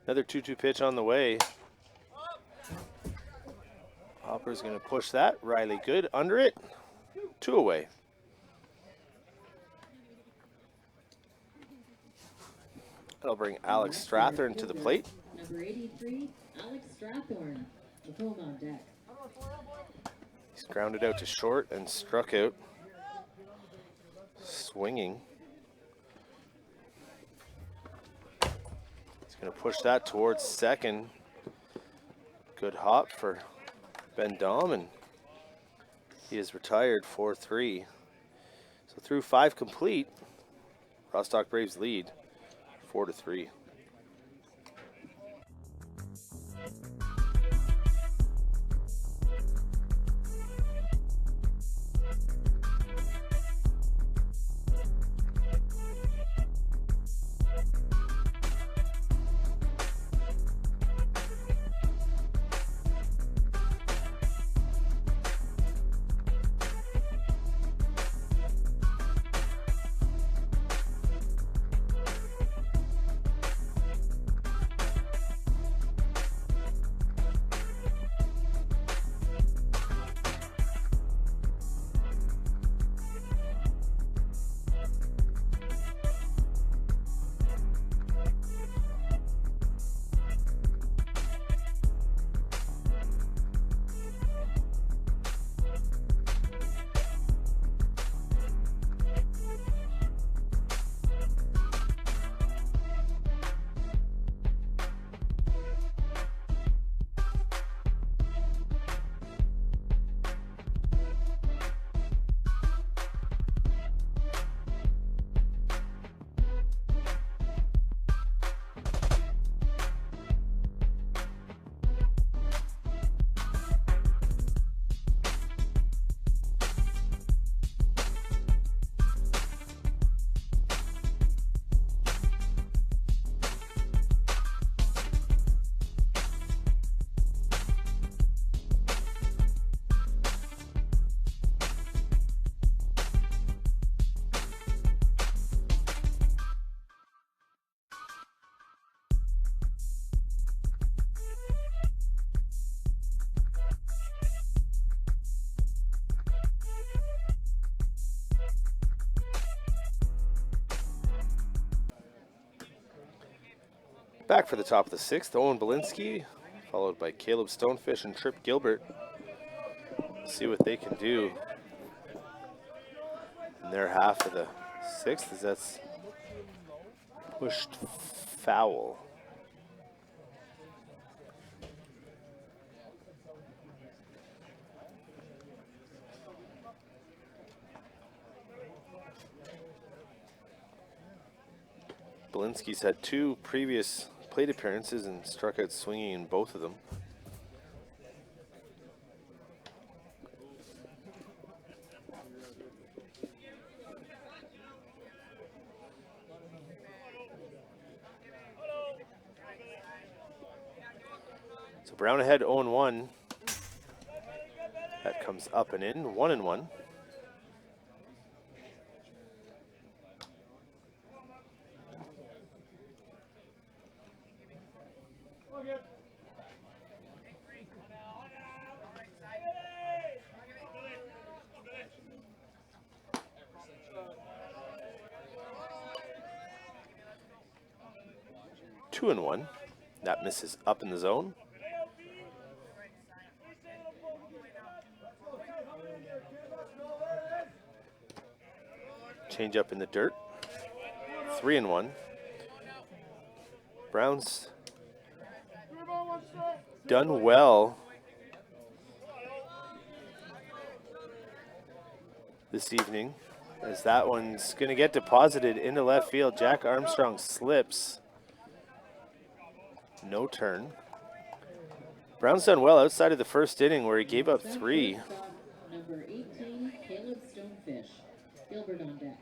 Another 2-2 pitch on the way. Hopper's going to push that. Riley good under it. 2 away. That'll bring Alex Strathern to the plate. Number 83, Alex Strathorn, with home on deck. He's grounded out to short and struck out. Swinging. He's going to push that towards second. Good hop for Ben Dom, and he is retired 4-3. So through 5 complete, Rostock Braves lead 4-3. Back for the top of the 6th, Owen Belinsky, followed by Caleb Stonefish and Trip Gilbert. See what they can do in their half of the 6th, as that's pushed foul. Belinsky's had 2 previous plate appearances and struck out swinging in both of them. So Brown ahead 0-1. That comes up and in, 1-1. Two and 1. That misses up in the zone. Change up in the dirt. 3-1. Brown's done well this evening, as that one's going to get deposited into left field. Jack Armstrong slips. No turn. Brown's done well outside of the first inning where he gave up 3. Number 18, Caleb Stonefish. Gilbert on deck.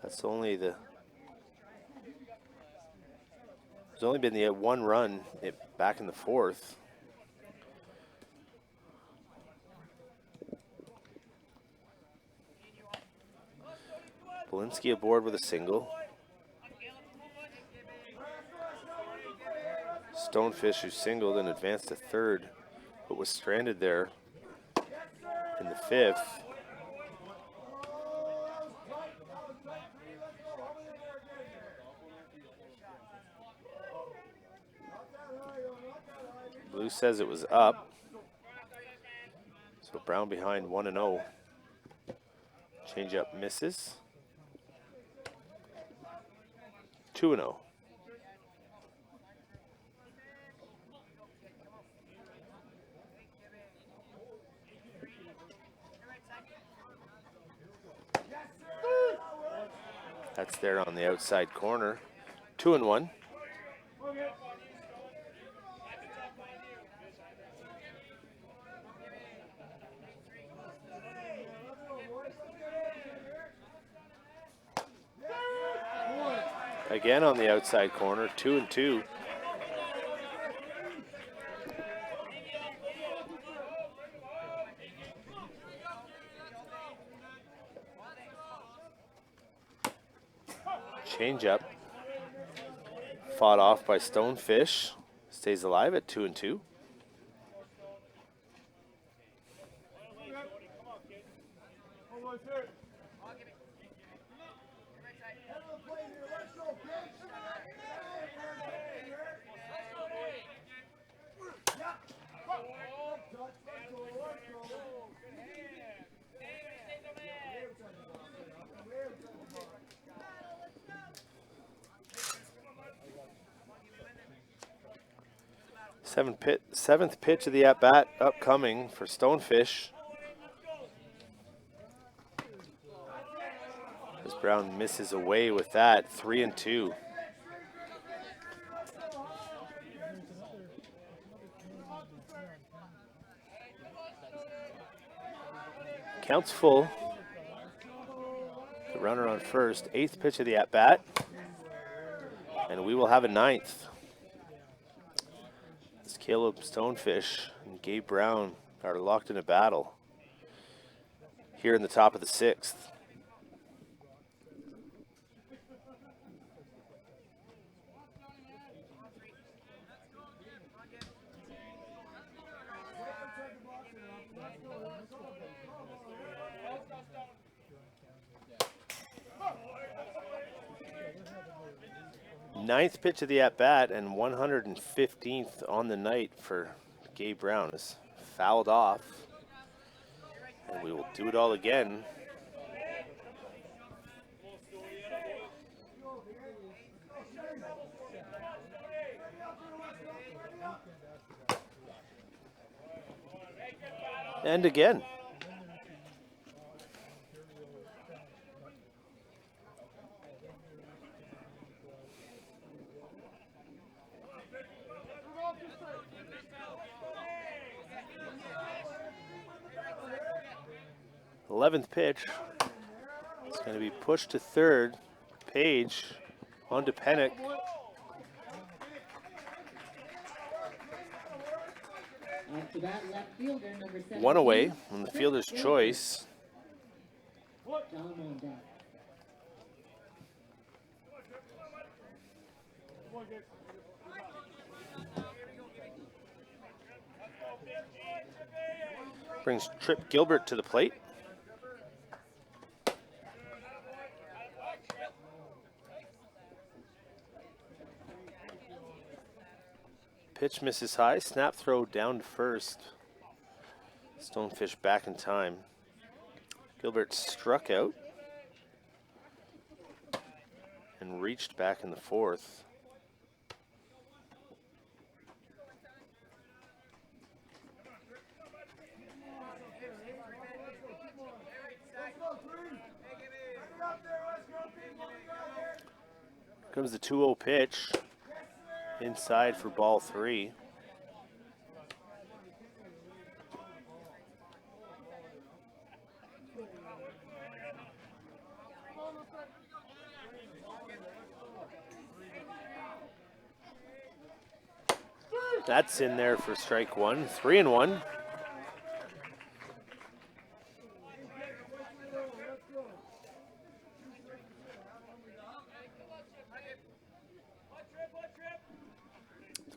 That's only the... There's only been the 1 run back in the 4th. Belinsky aboard with a single. Stonefish, who singled and advanced to 3rd, but was stranded there in the 5th. Blue says it was up. So Brown behind 1-0. Change up misses. 2-0. That's there on the outside corner. 2-1. Again on the outside corner, 2-2. Change up. Fought off by Stonefish. Stays alive at 2-2. Seventh pitch of the at-bat upcoming for Stonefish. As Brown misses away with that, 3-2. Counts full. The runner on first. 8th pitch of the at-bat. And we will have a 9th. As Caleb Stonefish and Gabe Brown are locked in a battle here in the top of the 6th. Ninth pitch of the at-bat and 115th on the night for Gabe Brown is fouled off. And we will do it all again. And again. Eleventh pitch. It's going to be pushed to third. Page onto Pennick. Off to bat, left fielder, number 17. One away on the fielder's choice. Dom on deck. Brings Trip Gilbert to the plate. Pitch misses high. Snap throw down to first. Stonefish back in time. Gilbert struck out and reached back in the fourth. Comes the 2-0 pitch. Inside for ball 3. That's in there for strike 1. 3-1.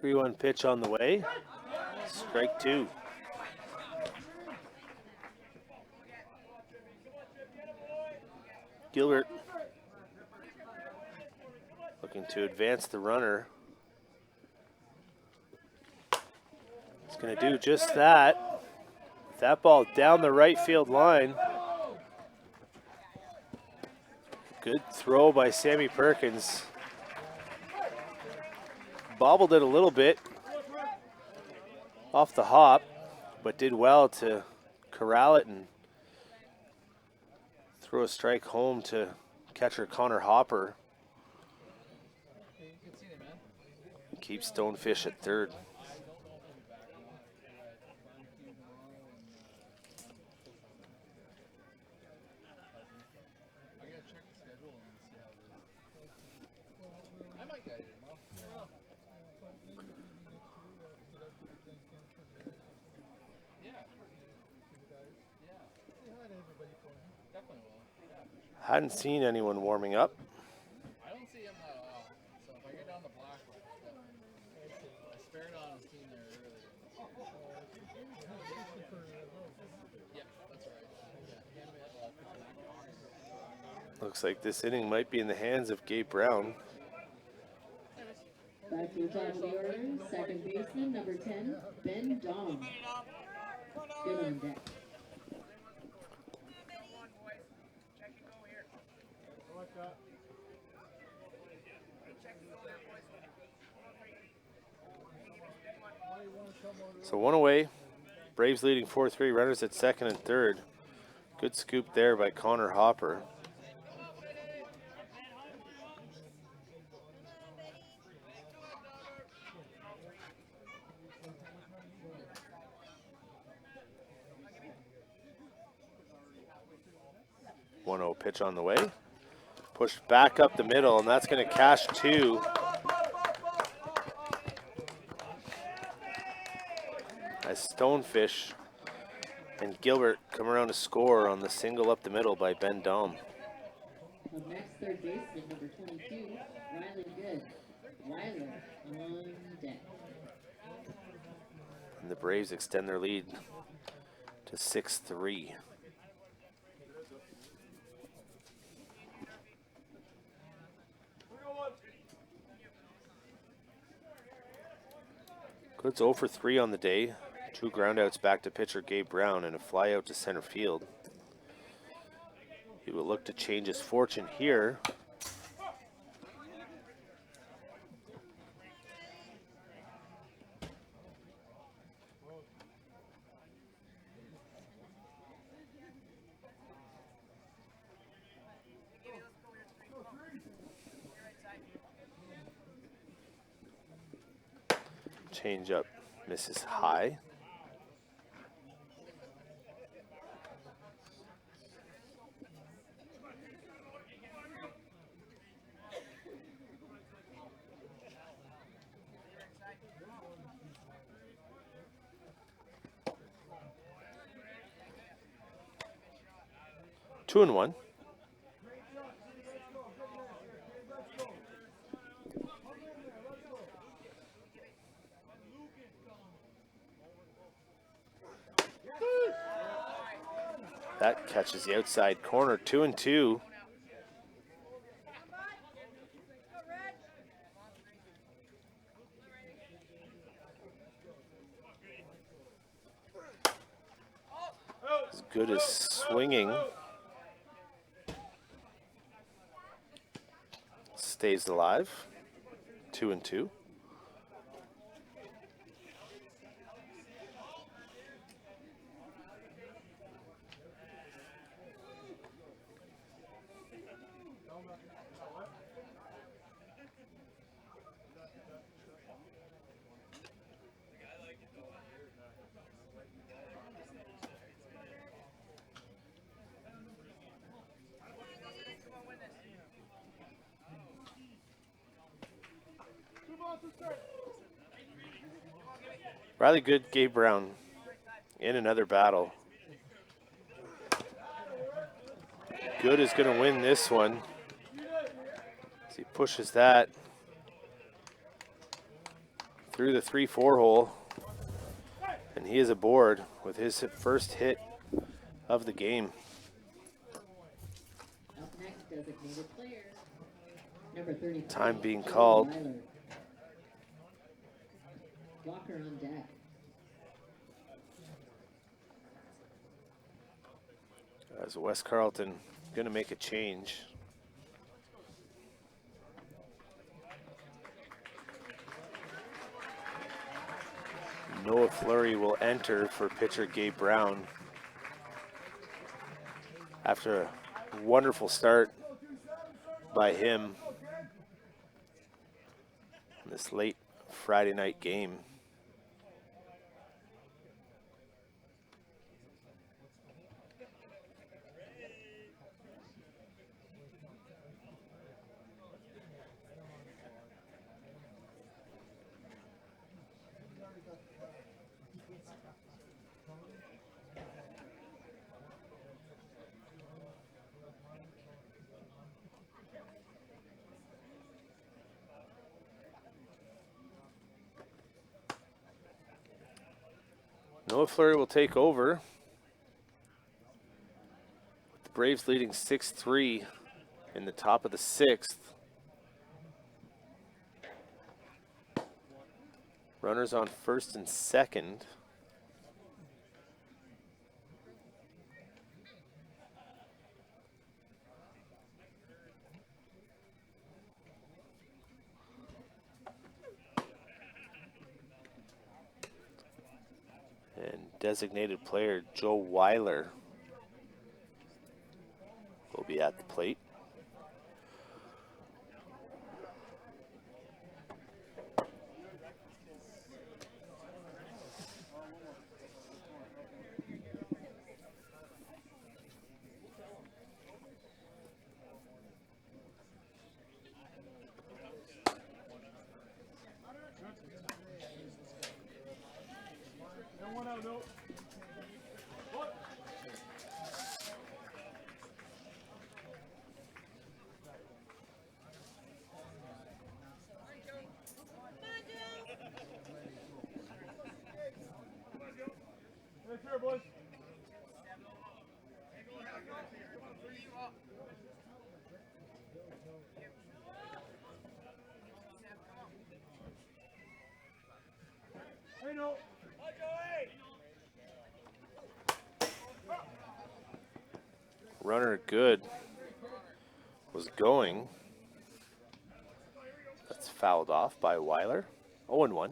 Three-one pitch on the way. Strike 2. Gilbert looking to advance the runner. He's going to do just that. That ball down the right field line. Good throw by Sammy Perkins. Bobbled it a little bit off the hop, but did well to corral it and throw a strike home to catcher Connor Hopper. Keep Stonefish at third. Hadn't seen anyone warming up. I don't see him at all. So if I get down the block, I spared on his team there earlier. Yeah, that's right. Looks like this inning might be in the hands of Gabe Brown. Back to the top of the order, second baseman, number 10, Ben Dom. Good on deck. So one away. Braves leading 4-3. Runners at second and third. Good scoop there by Connor Hopper. One 1-0 pitch on the way. Pushed back up the middle, and that's going to cash 2. As Stonefish and Gilbert come around to score on the single up the middle by Ben Dom. Up next, third baseman, number 22, Riley Good. Weiler on deck. And the Braves extend their lead to 6-3. But it's 0 for 3 on the day. 2 groundouts back to pitcher Gabe Brown and a fly out to center field. He will look to change his fortune here. Change up misses high. Two and one. That catches the outside corner. 2 and 2. As good as swinging. Stays alive. 2 and 2. Rather good, Gabe Brown in another battle. Good is going to win this one as he pushes that through the 3-4 hole. And he is aboard with his first hit of the game. Up next, designated players. Number 33. Time being Joe called. Weiler. Walker on deck. As West Carleton going to make a change. Noah Fleury will enter for pitcher Gabe Brown. After a wonderful start by him in this late Friday night game. Noah Fleury will take over. The Braves leading 6-3 in the top of the 6th. Runners on first and second. And designated player Joe Weiler will be at the plate. Runner good was going. That's fouled off by Weiler. 0-1.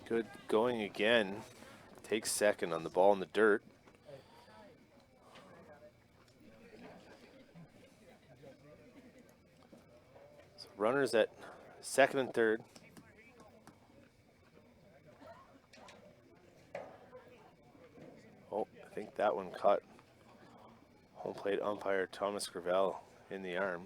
Good going again. Takes second on the ball in the dirt. So runners at second and third. Oh, I think that one caught home plate umpire Thomas Gravel in the arm.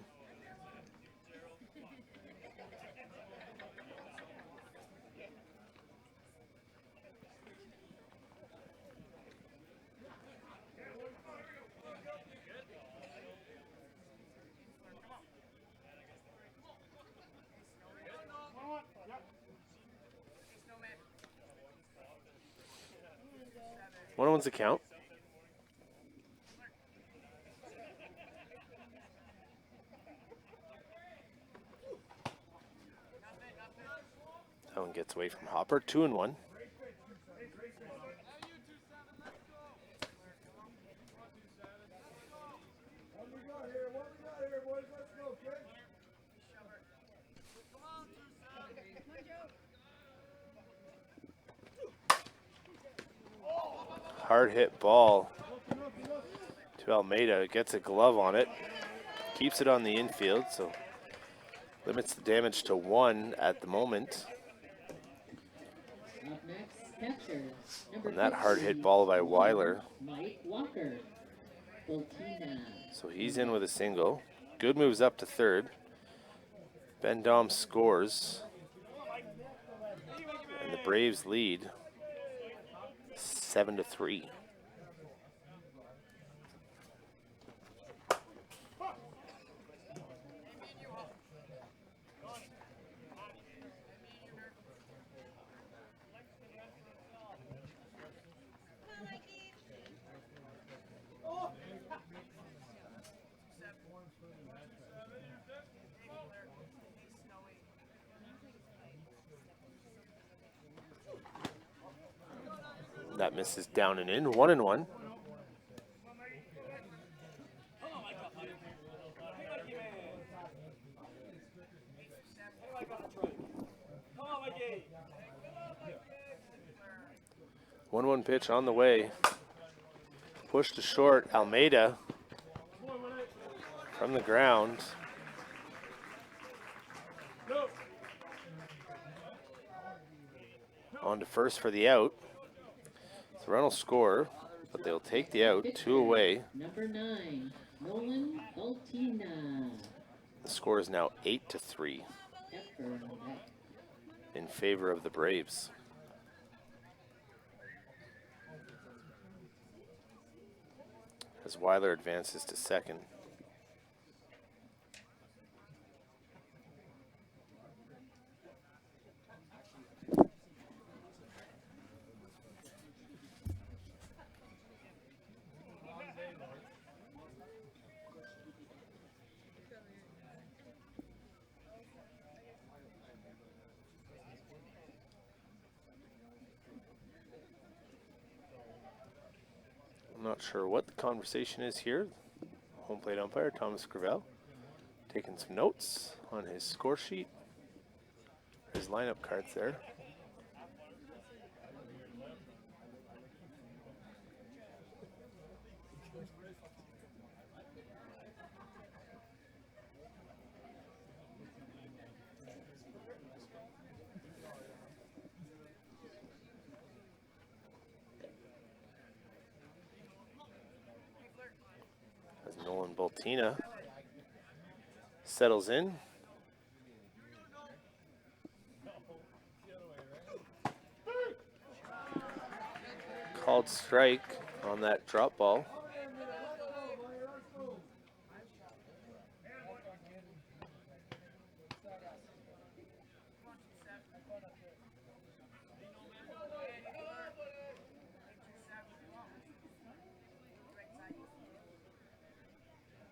One's the count. That one gets away from Hopper. 2-1. What we got here? What we got here, boys? Let's go, kid. Hard hit ball to Almeida. Gets a glove on it. Keeps it on the infield, so limits the damage to 1 at the moment. Up next, catcher. On that hard hit ball by Weiler. Mike Walker. Boltina. So he's in with a single. Good moves up to third. Ben Dom scores. And the Braves lead 7-3. That misses down and in. 1-1. One pitch on the way. Push to short. Almeida from the ground. On to first for the out. The run will score, but they'll take the out. 2 away. Number 9, Nolan Boltina. The score is now 8-3 in favor of the Braves. As Weiler advances to second. I'm not sure what the conversation is here. Home plate umpire Thomas Gravel taking some notes on his score sheet. His lineup cards there. Nolan Boltina settles in. Called strike on that drop ball.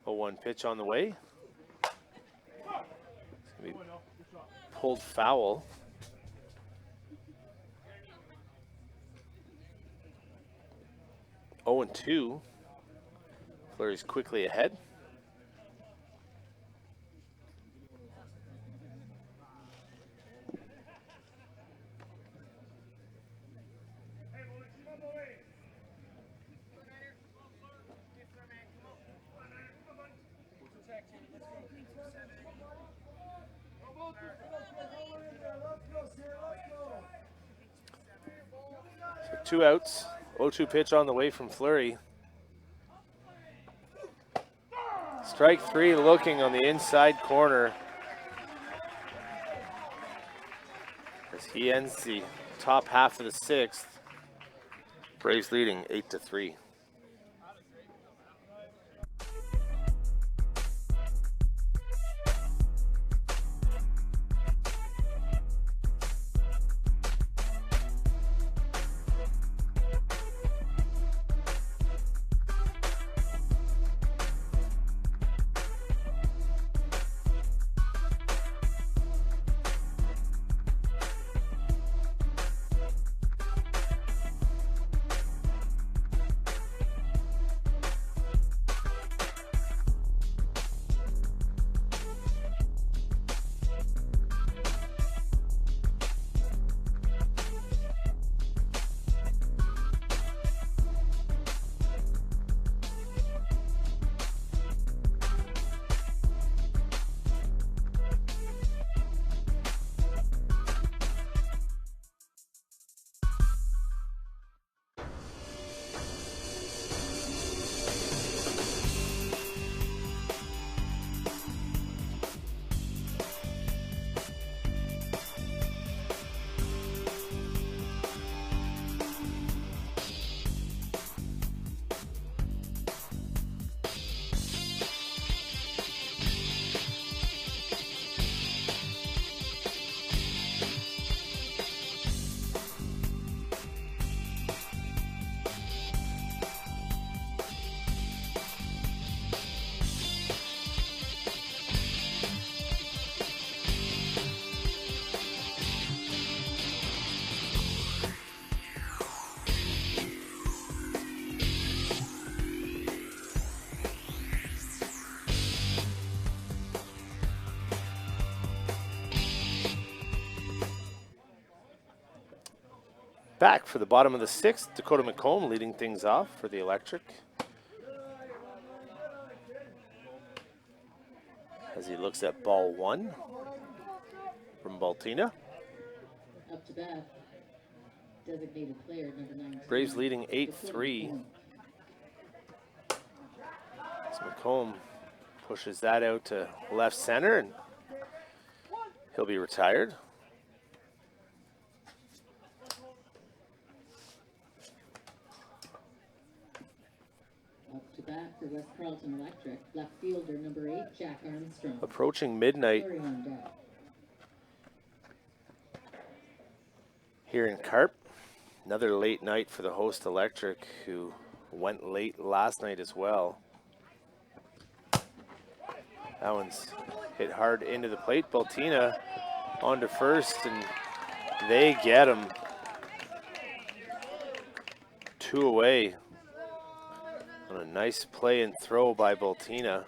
A 1 pitch on the way. pulled foul. Oh, and 2. Fleury's quickly ahead. So 2 outs. 0-2 pitch on the way from Fleury. Strike 3 looking on the inside corner as he ends the top half of the 6th. Braves leading 8-3. Back for the bottom of the 6th, Dakota McComb leading things off for the Electric. As he looks at ball 1 from Baltina. Up to bat, designated player number 19. Braves leading 8-3. As McComb pushes that out to left center and he'll be retired. Up to bat for West Carleton Electric, left fielder number 8, Jack Armstrong. Approaching midnight Fleury on deck. here in Carp. Another late night for the host Electric, who went late last night as well. That one's hit hard into the plate. Baltina on to first, and they get him. 2 away on a nice play and throw by Baltina.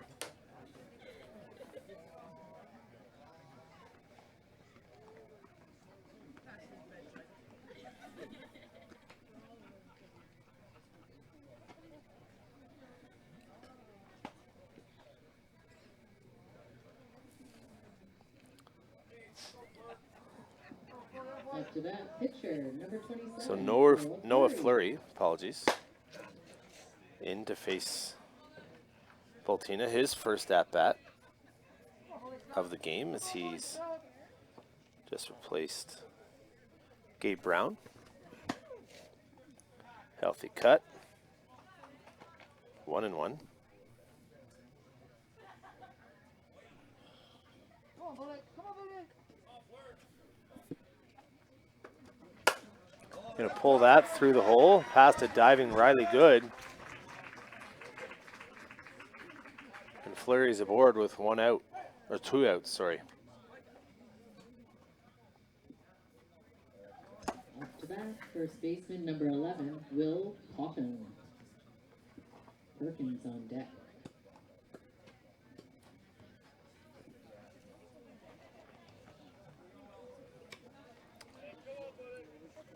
Up to bat, pitcher number 27. So Noah Fleury, apologies, in to face Baltina, his first at-bat of the game as he's just replaced Gabe Brown. Healthy cut. 1-1. Gonna pull that through the hole, past a diving Riley Good. And Fleury's aboard with 1 out, or 2 outs, sorry. back, first baseman number 11, Will Poppin. Perkins on deck.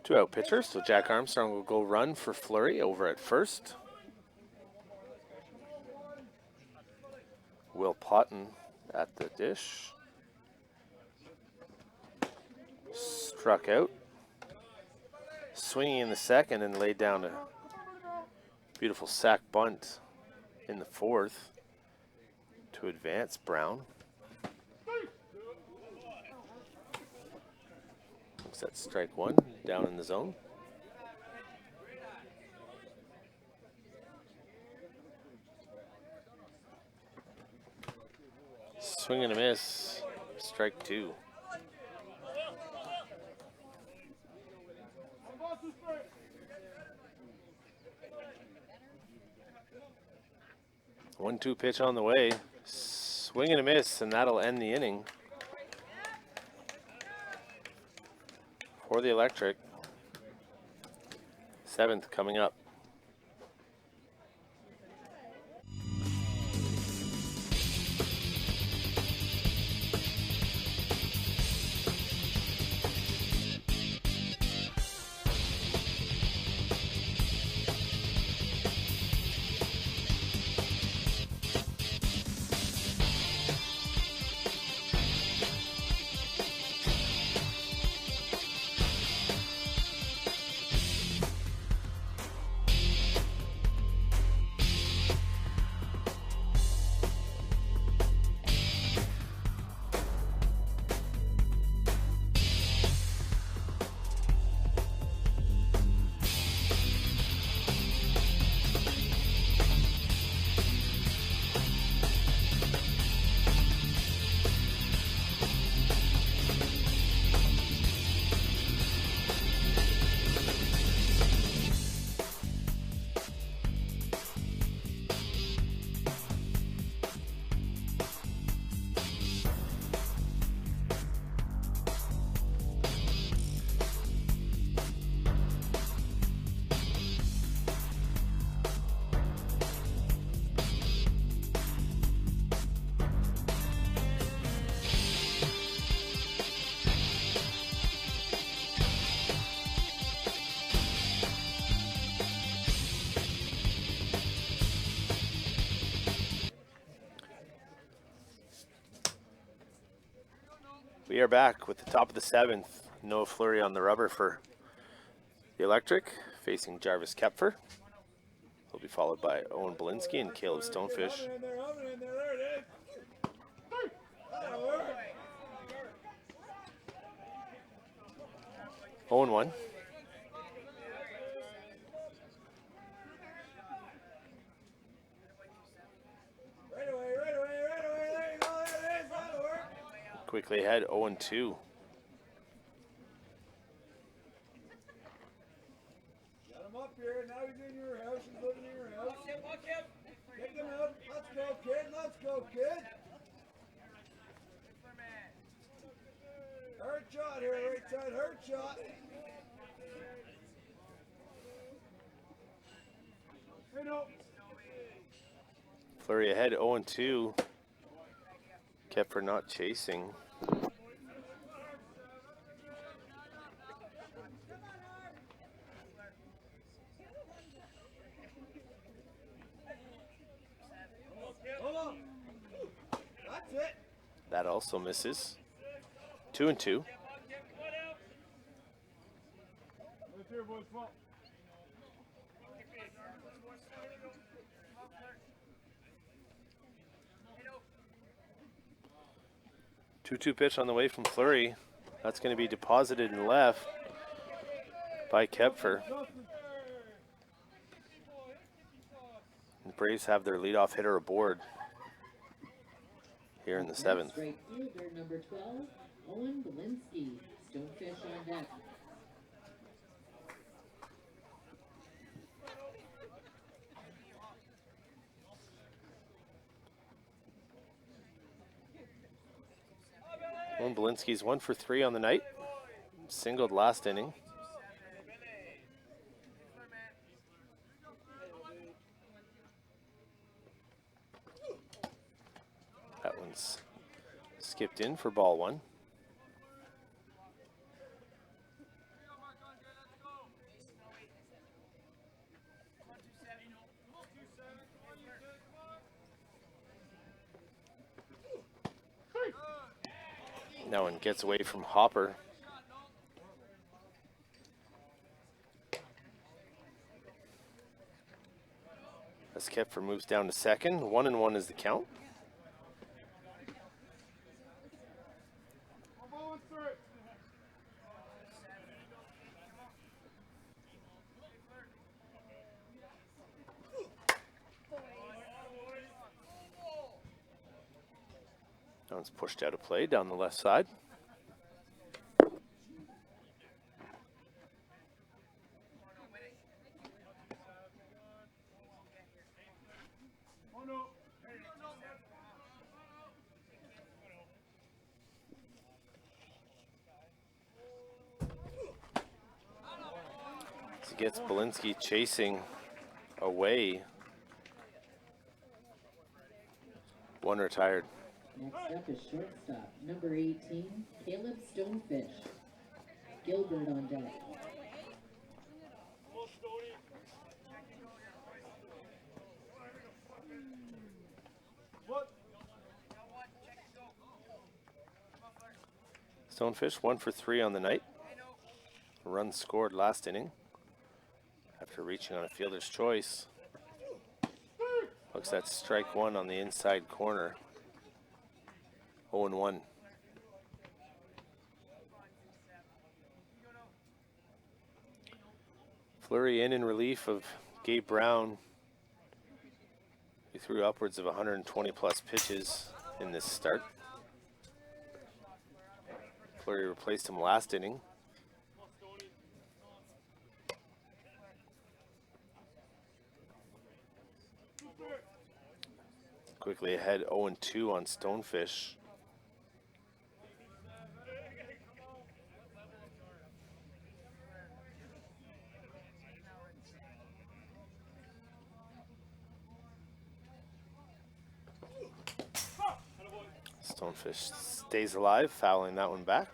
Two out pitchers, so Jack Armstrong will go run for Fleury over at first. Will Potten at the dish. Struck out. Swinging in the second and laid down a beautiful sac bunt in the fourth to advance Brown. Looks at strike one down in the zone. Swing and a miss. Strike two. One-two pitch on the way. Swing and a miss, and that'll end the inning for the Electric. Seventh coming up. We are back with the top of the seventh. Noah Fleury on the rubber for the Electric, facing Jarvis Kepfer. He'll be followed by Owen Belinsky and Caleb Stonefish. 0-1. Quickly ahead, 0-2. Got him up here. Now he's in your house. He's living in your house. Get him out. Let's go, kid. Let's go, kid. Hurt shot here, right side. Hurt shot. Hey, no. Fleury ahead, 0-2. Kepfer not chasing. That's it. That also misses. 2-2. Let's hear boys fall. 2-2 pitch on the way from Fleury. That's going to be deposited in left by Kepfer. The Braves have their leadoff hitter aboard here in the seventh. Right fielder number 12, Owen Belinsky. Stonefish on deck. Owen Belinsky's 1 for 3 on the night. Singled last inning. one's skipped in for ball one. That one gets away from Hopper. As Kepfer moves down to second. 1-1 is the count. That one's pushed out of play down the left side. As he gets Belinsky chasing away. One retired. Next up is shortstop, number 18, Caleb Stonefish. Gilbert on deck. Stonefish 1 for 3 on the night. A run scored last inning after reaching on a fielder's choice. Looks at strike one on the inside corner. 0-1. Fleury in relief of Gabe Brown. He threw upwards of 120 plus pitches in this start. Fleury replaced him last inning. Quickly ahead 0-2 on Stonefish. Stonefish stays alive, fouling that one back.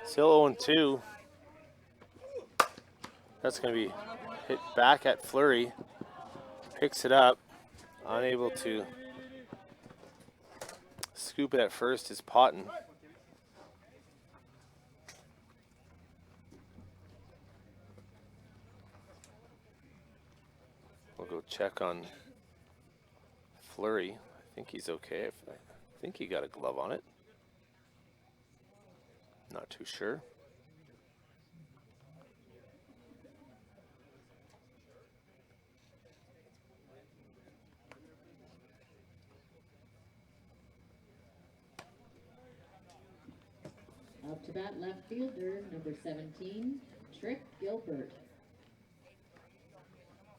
Still 0-2. That's going to be hit back at Fleury. Picks it up. Unable to scoop it at first is Potton. We'll go check on Fleury. I think he's okay. I think he got a glove on it. Not too sure. Up to bat left fielder, number 17, Trick Gilbert.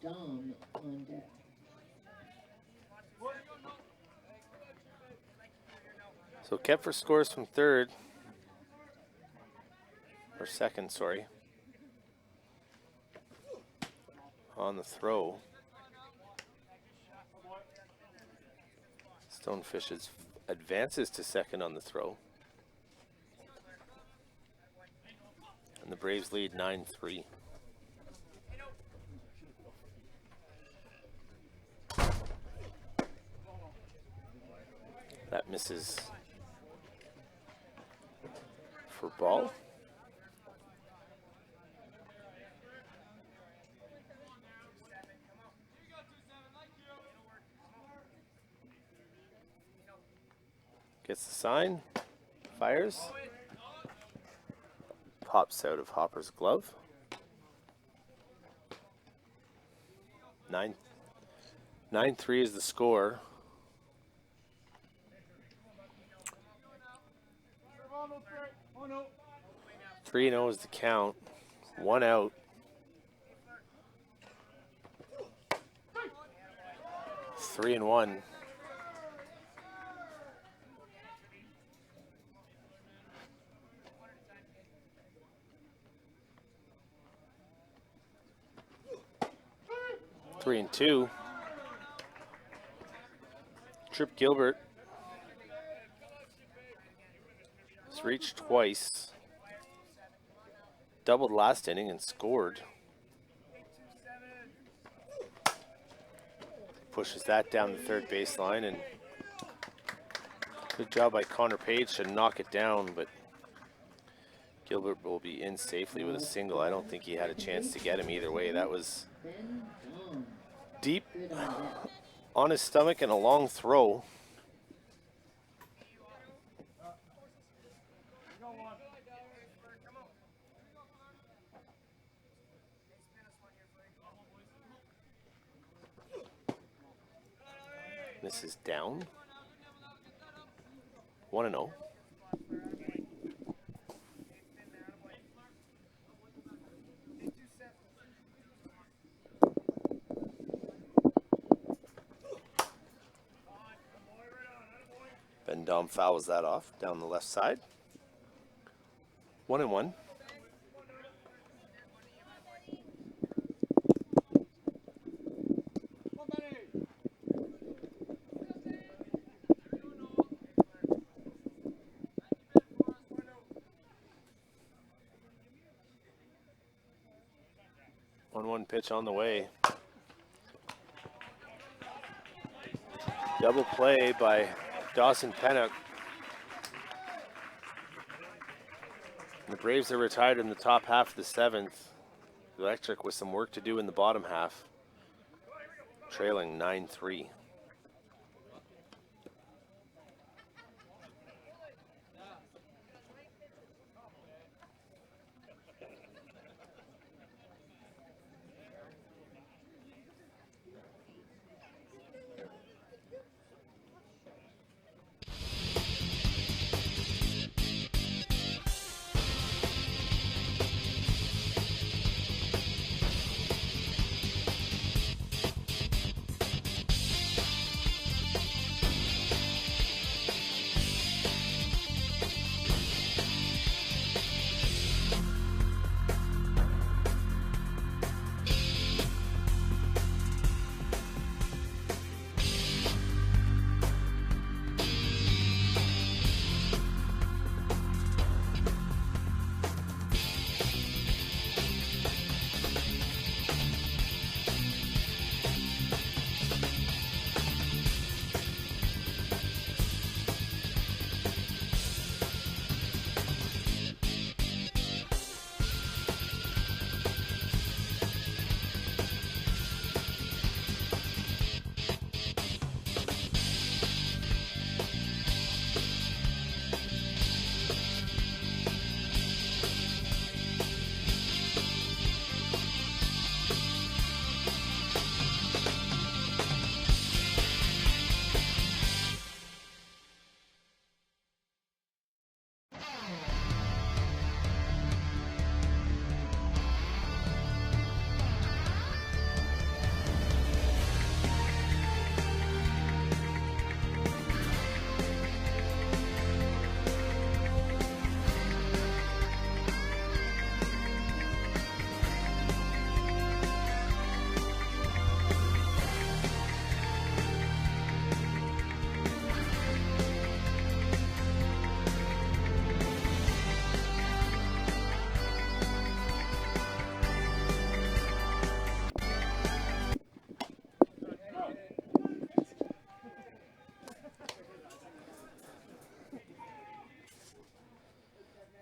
Dom on deck. So Kepfer scores from third. Or second, sorry. On the throw. Stonefish advances to second on the throw. And the Braves lead 9-3. That misses for ball. Gets the sign, fires, pops out of Hopper's glove. 9-3 is the score. 3-0 is the count. 1 out. 3-1. Three and two. Trip Gilbert has reached twice. Doubled last inning and scored. Pushes that down the third baseline, and good job by Connor Page to knock it down, but Gilbert will be in safely with a single. I don't think he had a chance to get him either way. That was deep on his stomach and a long throw. This is down. 1-0. Ben Dom fouls that off down the left side. 1-1. One pitch on the way. Double play by Dawson Pennock. The Braves are retired in the top half of the seventh. The Electric with some work to do in the bottom half. Trailing 9-3.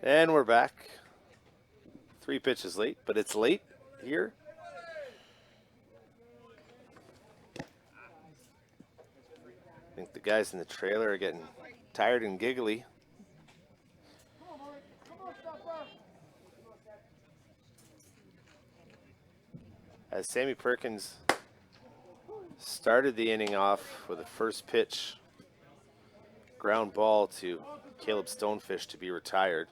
And we're back. 3 pitches late, but it's late here. I think the guys in the trailer are getting tired and giggly. As Sammy Perkins started the inning off with a first pitch ground ball to Caleb Stonefish to be retired.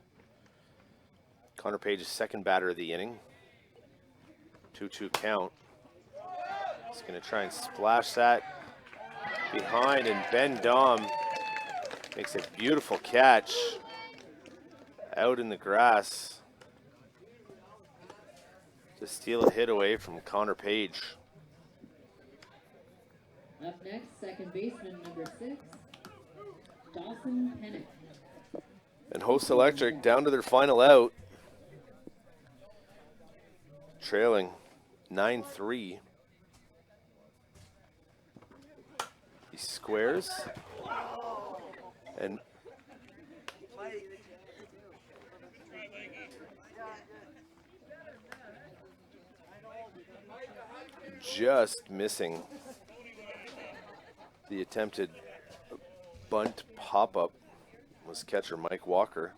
Connor Page's second batter of the inning. 2-2 count. He's going to try and splash that behind, and Ben Dom makes a beautiful catch out in the grass to steal a hit away from Connor Page. Up next, second baseman number 6, Dawson Pennick. And Host Electric down to their final out, trailing 9-3. He squares and just missing the attempted bunt pop-up was catcher Mike Walker.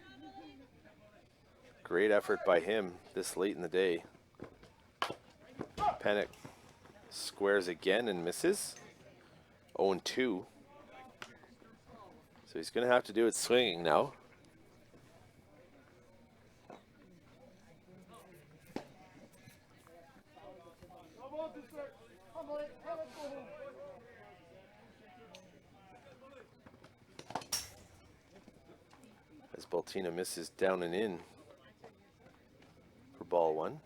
Great effort by him this late in the day. Pennick squares again and misses. 0-2. So he's going to have to do it swinging now. As Baltina misses down and in for ball 1.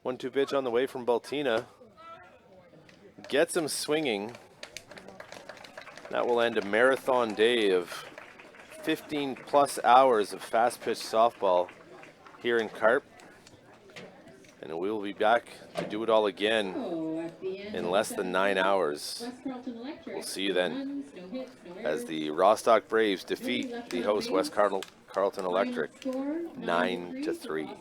One-two pitch on the way from Baltina. Gets him swinging. That will end a marathon day of 15 plus hours of fast pitch softball here in Carp. And we will be back to do it all again in less than 9 hours. We'll see you then as the Rostock Braves defeat the host West Carleton Electric 9-3.